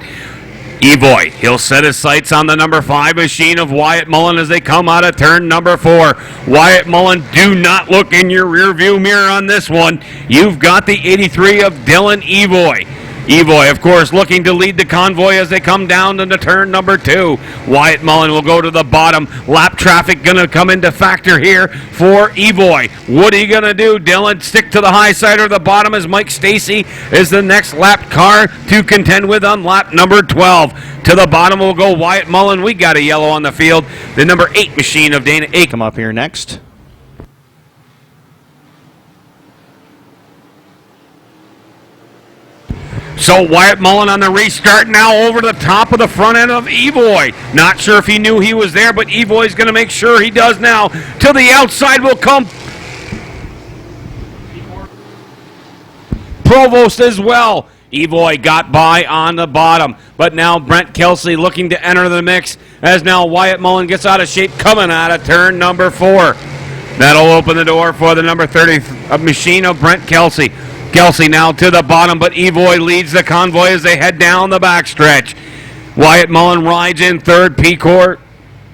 Evoy, he'll set his sights on the number 5 machine of Wyatt Mullen as they come out of turn number 4. Wyatt Mullen, do not look in your rearview mirror on this one. You've got the 83 of Dylan Evoy. Evoy, of course, looking to lead the convoy as they come down into turn number 2. Wyatt Mullen will go to the bottom. Lap traffic going to come into factor here for Evoy. What are you going to do, Dylan? Stick to the high side or the bottom as Mike Stacy is the next lap car to contend with on lap number 12. To the bottom will go Wyatt Mullen. We got a yellow on the field. The number 8 machine of Dana Aiken. Come up here next. So Wyatt Mullen on the restart now over the top of the front end of Evoy. Not sure if he knew he was there, but Evoy's going to make sure he does now. To the outside will come Provost as well. Evoy got by on the bottom, but now Brent Kelsey looking to enter the mix as now Wyatt Mullen gets out of shape coming out of turn number 4. That'll open the door for the number 30 machine of Brent Kelsey. Kelsey now to the bottom, but Evoy leads the convoy as they head down the backstretch. Wyatt Mullen rides in 3rd.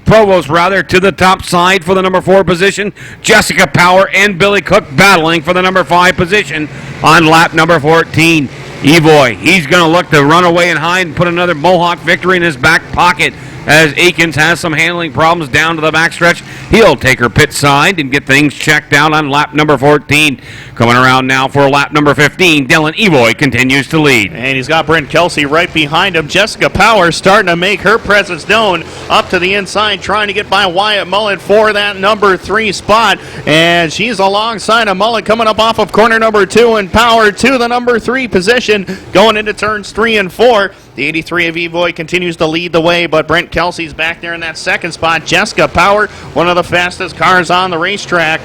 Provost to the top side for the number 4 position. Jessica Power and Billy Cook battling for the number 5 position on lap number 14. Evoy, he's going to look to run away and hide and put another Mohawk victory in his back pocket. as Aikens has some handling problems down to the backstretch. He'll take her pit side and get things checked out on lap number 14. Coming around now for lap number 15, Dylan Evoy continues to lead. And he's got Brent Kelsey right behind him. Jessica Power starting to make her presence known up to the inside, trying to get by Wyatt Mullen for that number 3 spot. And she's alongside of Mullen coming up off of corner number 2, and Power to the number 3 position going into turns 3 and 4. The 83 of Evoy continues to lead the way, but Brent Kelsey's back there in that 2nd spot. Jessica Power, one of the fastest cars on the racetrack,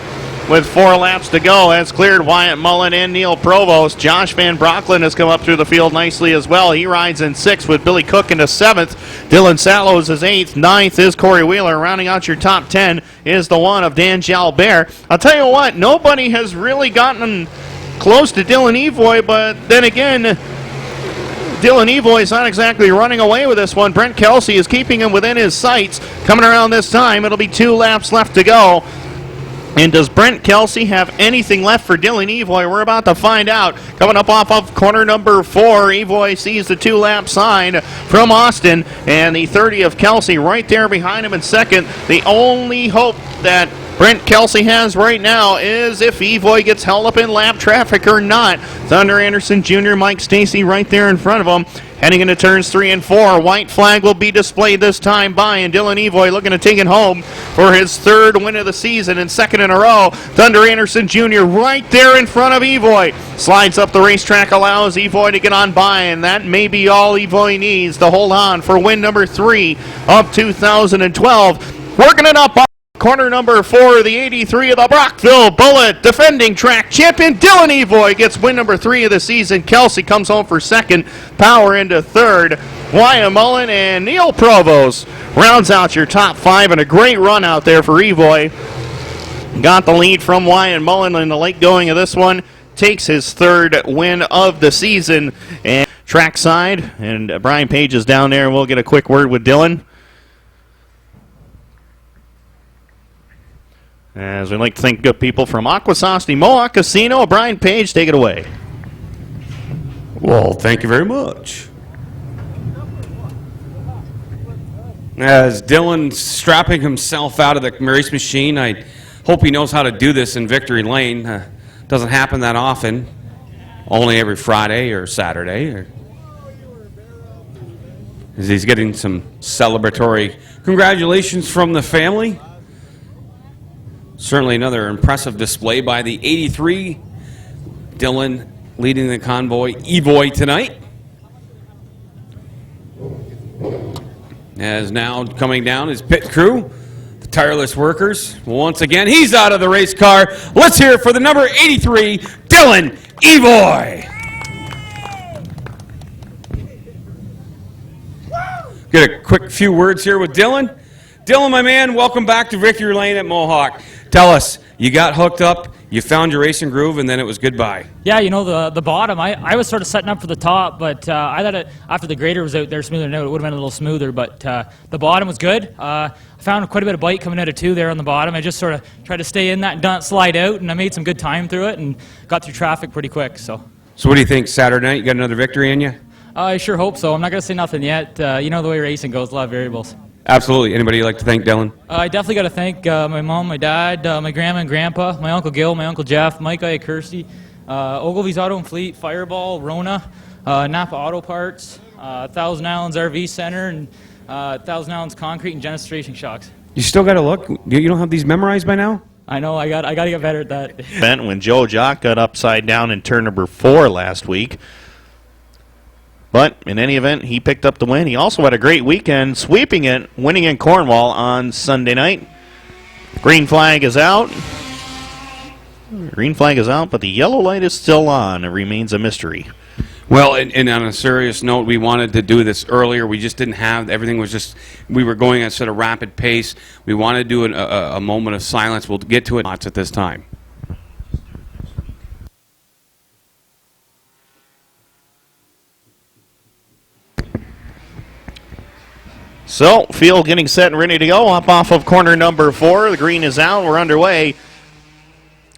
with 4 laps to go, has cleared Wyatt Mullen and Neil Provost. Josh Van Brocklin has come up through the field nicely as well. He rides in 6th with Billy Cook into 7th. Dylan Sallows is 8th. 9th is Corey Wheeler. Rounding out your top 10 is the one of Dan Jalbert. I'll tell you what, nobody has really gotten close to Dylan Evoy, but then again, Dylan Evoy is not exactly running away with this one. Brent Kelsey is keeping him within his sights. Coming around this time, it'll be 2 laps left to go. And does Brent Kelsey have anything left for Dylan Evoy? We're about to find out. Coming up off of corner number 4, Evoy sees the 2-lap sign from Austin, and the 30 of Kelsey right there behind him in 2nd. The only hope that Brent Kelsey has right now is if Evoy gets held up in lap traffic or not. Thunder Anderson Jr., Mike Stacy right there in front of him. Heading into turns 3 and 4, white flag will be displayed this time by, and Dylan Evoy looking to take it home for his 3rd win of the season and 2nd in a row. Thunder Anderson Jr. right there in front of Evoy. Slides up the racetrack, allows Evoy to get on by, and that may be all Evoy needs to hold on for win number 3 of 2012. Working it up on corner number 4, the 83 of the Brockville Bullet, defending track champion Dylan Evoy gets win number 3 of the season. Kelsey comes home for 2nd, Power into 3rd. Wyatt Mullen and Neil Provost rounds out your top 5, and a great run out there for Evoy. Got the lead from Wyatt Mullen in the late going of this one. Takes his 3rd win of the season. And trackside, and Brian Page is down there, and we'll get a quick word with Dylan. As we like to thank good people from Aquasasti Mohawk Casino. Brian Page, take it away. Well, thank you very much. As Dylan's strapping himself out of the race machine, I hope he knows how to do this in Victory Lane. Doesn't happen that often. Only every Friday or Saturday. As he's getting some celebratory congratulations from the family. Certainly another impressive display by the 83. Dylan leading the convoy Evoy tonight. As now coming down is pit crew, the tireless workers. Once again, he's out of the race car. Let's hear it for the number 83, Dylan Evoy. Get a quick few words here with Dylan. Dylan, my man, welcome back to Victory Lane at Mohawk. Tell us, you got hooked up, you found your racing groove, and then it was goodbye. Yeah, you know, the bottom, I was sort of setting up for the top, but I thought after the grader was out there smoothing it out, it would have been a little smoother, but the bottom was good. I found quite a bit of bite coming out of 2 there on the bottom. I just sort of tried to stay in that and not slide out, and I made some good time through it and got through traffic pretty quick. So what do you think, Saturday night, you got another victory in you? I sure hope so. I'm not going to say nothing yet. You know the way racing goes, a lot of variables. Absolutely. Anybody you'd like to thank, Dylan? I definitely got to thank my mom, my dad, my grandma and grandpa, my Uncle Gil, my Uncle Jeff, Mike Kirsty, Ogilvy's Auto and Fleet, Fireball, Rona, Napa Auto Parts, Thousand Islands RV Center, and Thousand Islands Concrete and Genesis Racing Shocks. You still got to look? You don't have these memorized by now? I know. I got to get better at that. Event when Joe Jock got upside down in turn number 4 last week. But in any event, he picked up the win. He also had a great weekend, sweeping it, winning in Cornwall on Sunday night. Green flag is out. Green flag is out, but the yellow light is still on. It remains a mystery. Well, and on a serious note, we wanted to do this earlier. We just didn't have, everything was just, we were going at sort of rapid pace. We wanted to do a moment of silence. We'll get to it at this time. So, field getting set and ready to go. Up off of corner number 4. The green is out. We're underway.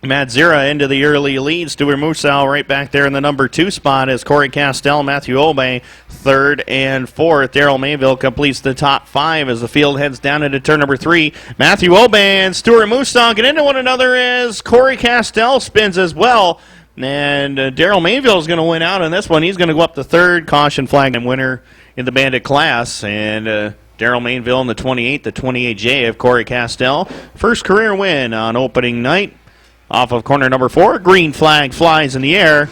Matt Zira into the early lead. Stuart Musau right back there in the number 2 spot as Corey Castell, Matthew Obey, 3rd and 4th. Daryl Mayville completes the top 5 as the field heads down into turn number 3. Matthew Obey and Stuart Musau get into one another as Corey Castell spins as well. And Daryl Mayville is going to win out on this one. He's going to go up to 3rd, caution flag and winner in the Bandit class. And Daryl Mayville in the 28, the 28J of Corey Castell. First career win on opening night. Off of corner number 4, green flag flies in the air.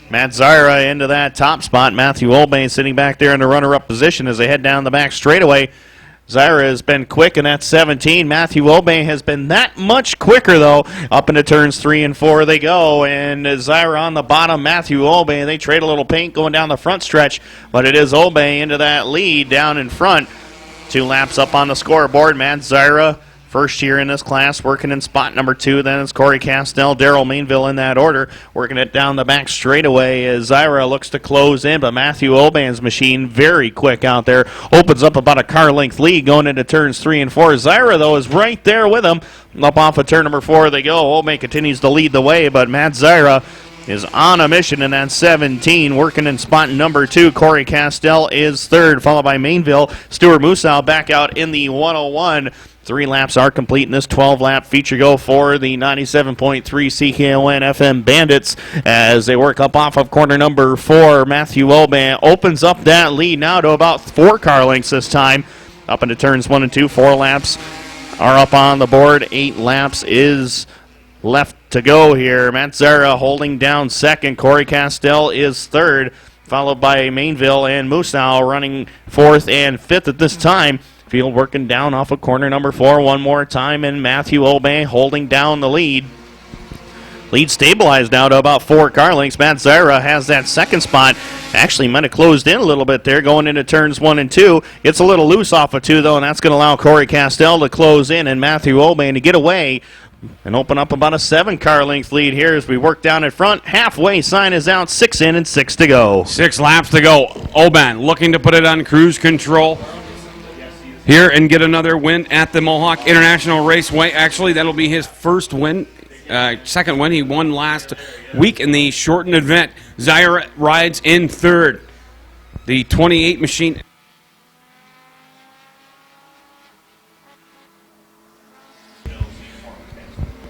Matt Zyra into that top spot. Matthew Olbay sitting back there in the runner-up position as they head down the back straightaway. Zyra has been quick in that 17. Matthew Olbay has been that much quicker, though. Up into turns 3 and 4 they go. And Zyra on the bottom, Matthew Olbay. They trade a little paint going down the front stretch. But it is Olbay into that lead down in front. 2 laps up on the scoreboard. Matt Zyra, first year in this class, working in spot number 2. Then it's Corey Castell, Daryl Mainville in that order, working it down the back straightaway as Zyra looks to close in. But Matthew Oban's machine very quick out there. Opens up about a car length lead going into turns 3 and 4. Zyra, though, is right there with him. Up off of turn number 4 they go. Oban continues to lead the way, but Matt Zyra is on a mission in that 17, working in spot number 2. Corey Castell is 3rd, followed by Mainville. Stuart Musau back out in the 101. 3 laps are complete in this 12-lap feature go for the 97.3 CKON FM Bandits as they work up off of corner number 4. Matthew Oban opens up that lead now to about 4 car lengths this time. Up into turns 1 and 2. 4 laps are up on the board. 8 laps is left to go here. Matt Zara holding down 2nd. Corey Castell is 3rd, followed by Mainville and Musau running 4th and 5th at this time. Field working down off of corner number 4 one more time, and Matthew Obey holding down the lead. Lead stabilized now to about 4 car lengths. Matt Zara has that 2nd spot. Actually might have closed in a little bit there going into turns 1 and 2. It's a little loose off of 2, though, and that's going to allow Corey Castell to close in and Matthew Obey to get away and open up about a 7 car length lead here as we work down in front. Halfway sign is out, 6 in and 6 to go. 6 laps to go. Oban looking to put it on cruise control here and get another win at the Mohawk International Raceway. Actually, that'll be his first win, 2nd win. He won last week in the shortened event. Zyra rides in 3rd. The 28 machine.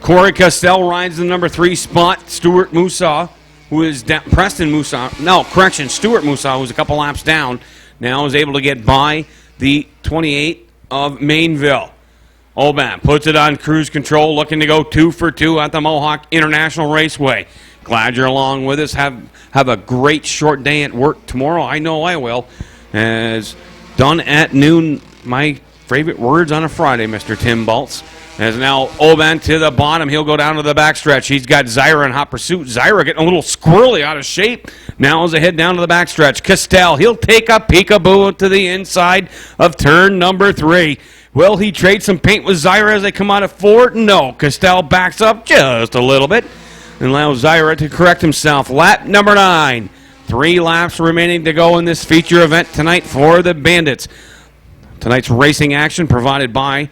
Corey Castell rides the number 3 spot. Stuart Musau, who is Preston Musau. No, correction. Stuart Musau, who's a couple laps down, now is able to get by the 28 of Mainville. Oban puts it on cruise control, looking to go 2 for 2 at the Mohawk International Raceway. Glad you're along with us. Have a great short day at work tomorrow. I know I will. As done at noon, my favorite words on a Friday, Mr. Tim Baltz. As now Oban to the bottom. He'll go down to the backstretch. He's got Zyra in hot pursuit. Zyra getting a little squirrely out of shape. Now as they head down to the backstretch. Castell, he'll take a peekaboo to the inside of turn number 3. Will he trade some paint with Zyra as they come out of 4? No. Castell backs up just a little bit and allows Zyra to correct himself. Lap number 9. 3 laps remaining to go in this feature event tonight for the Bandits. Tonight's racing action sponsored by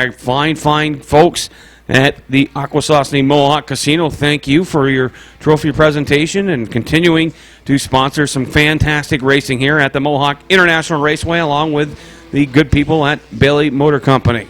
our fine folks at the Akwesasne Mohawk Casino. Thank you for your trophy presentation and continuing to sponsor some fantastic racing here at the Mohawk International Raceway along with the good people at Bailey Motor Company.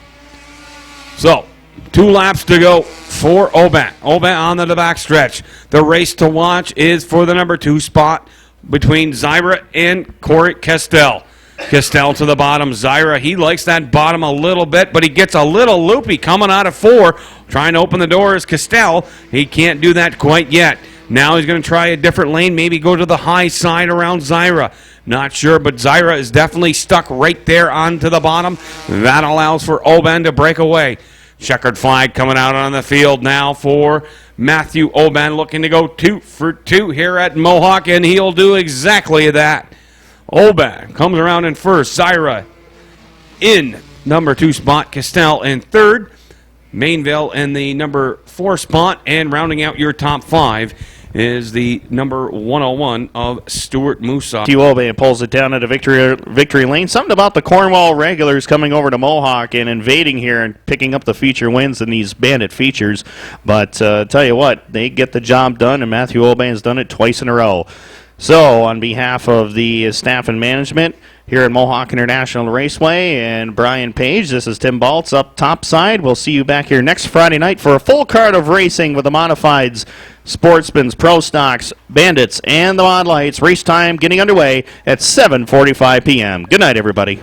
So, 2 laps to go for Oban. Oban on the backstretch. The race to watch is for the number 2 spot between Zyra and Corey Castell. Castell to the bottom. Zyra, he likes that bottom a little bit, but he gets a little loopy coming out of 4. Trying to open the door is Castell. He can't do that quite yet. Now he's going to try a different lane, maybe go to the high side around Zyra. Not sure, but Zyra is definitely stuck right there onto the bottom. That allows for Oban to break away. Checkered flag coming out on the field now for Matthew Oban, looking to go 2 for 2 here at Mohawk, and he'll do exactly that. Oban comes around in first. Zyra in number 2 spot. Castell in 3rd. Mainville in the number 4 spot. And rounding out your top 5 is the number 101 of Stuart Musa. Matthew Oban pulls it down into victory lane. Something about the Cornwall regulars coming over to Mohawk and invading here and picking up the feature wins in these Bandit features. But tell you what, they get the job done, and Matthew Oban's done it twice in a row. So on behalf of the staff and management here at Mohawk International Raceway and Brian Page, this is Tim Baltz up top side. We'll see you back here next Friday night for a full card of racing with the Modifieds, Sportsmans, Pro Stocks, Bandits, and the Mod Lights. Race time getting underway at 7:45 p.m. Good night, everybody.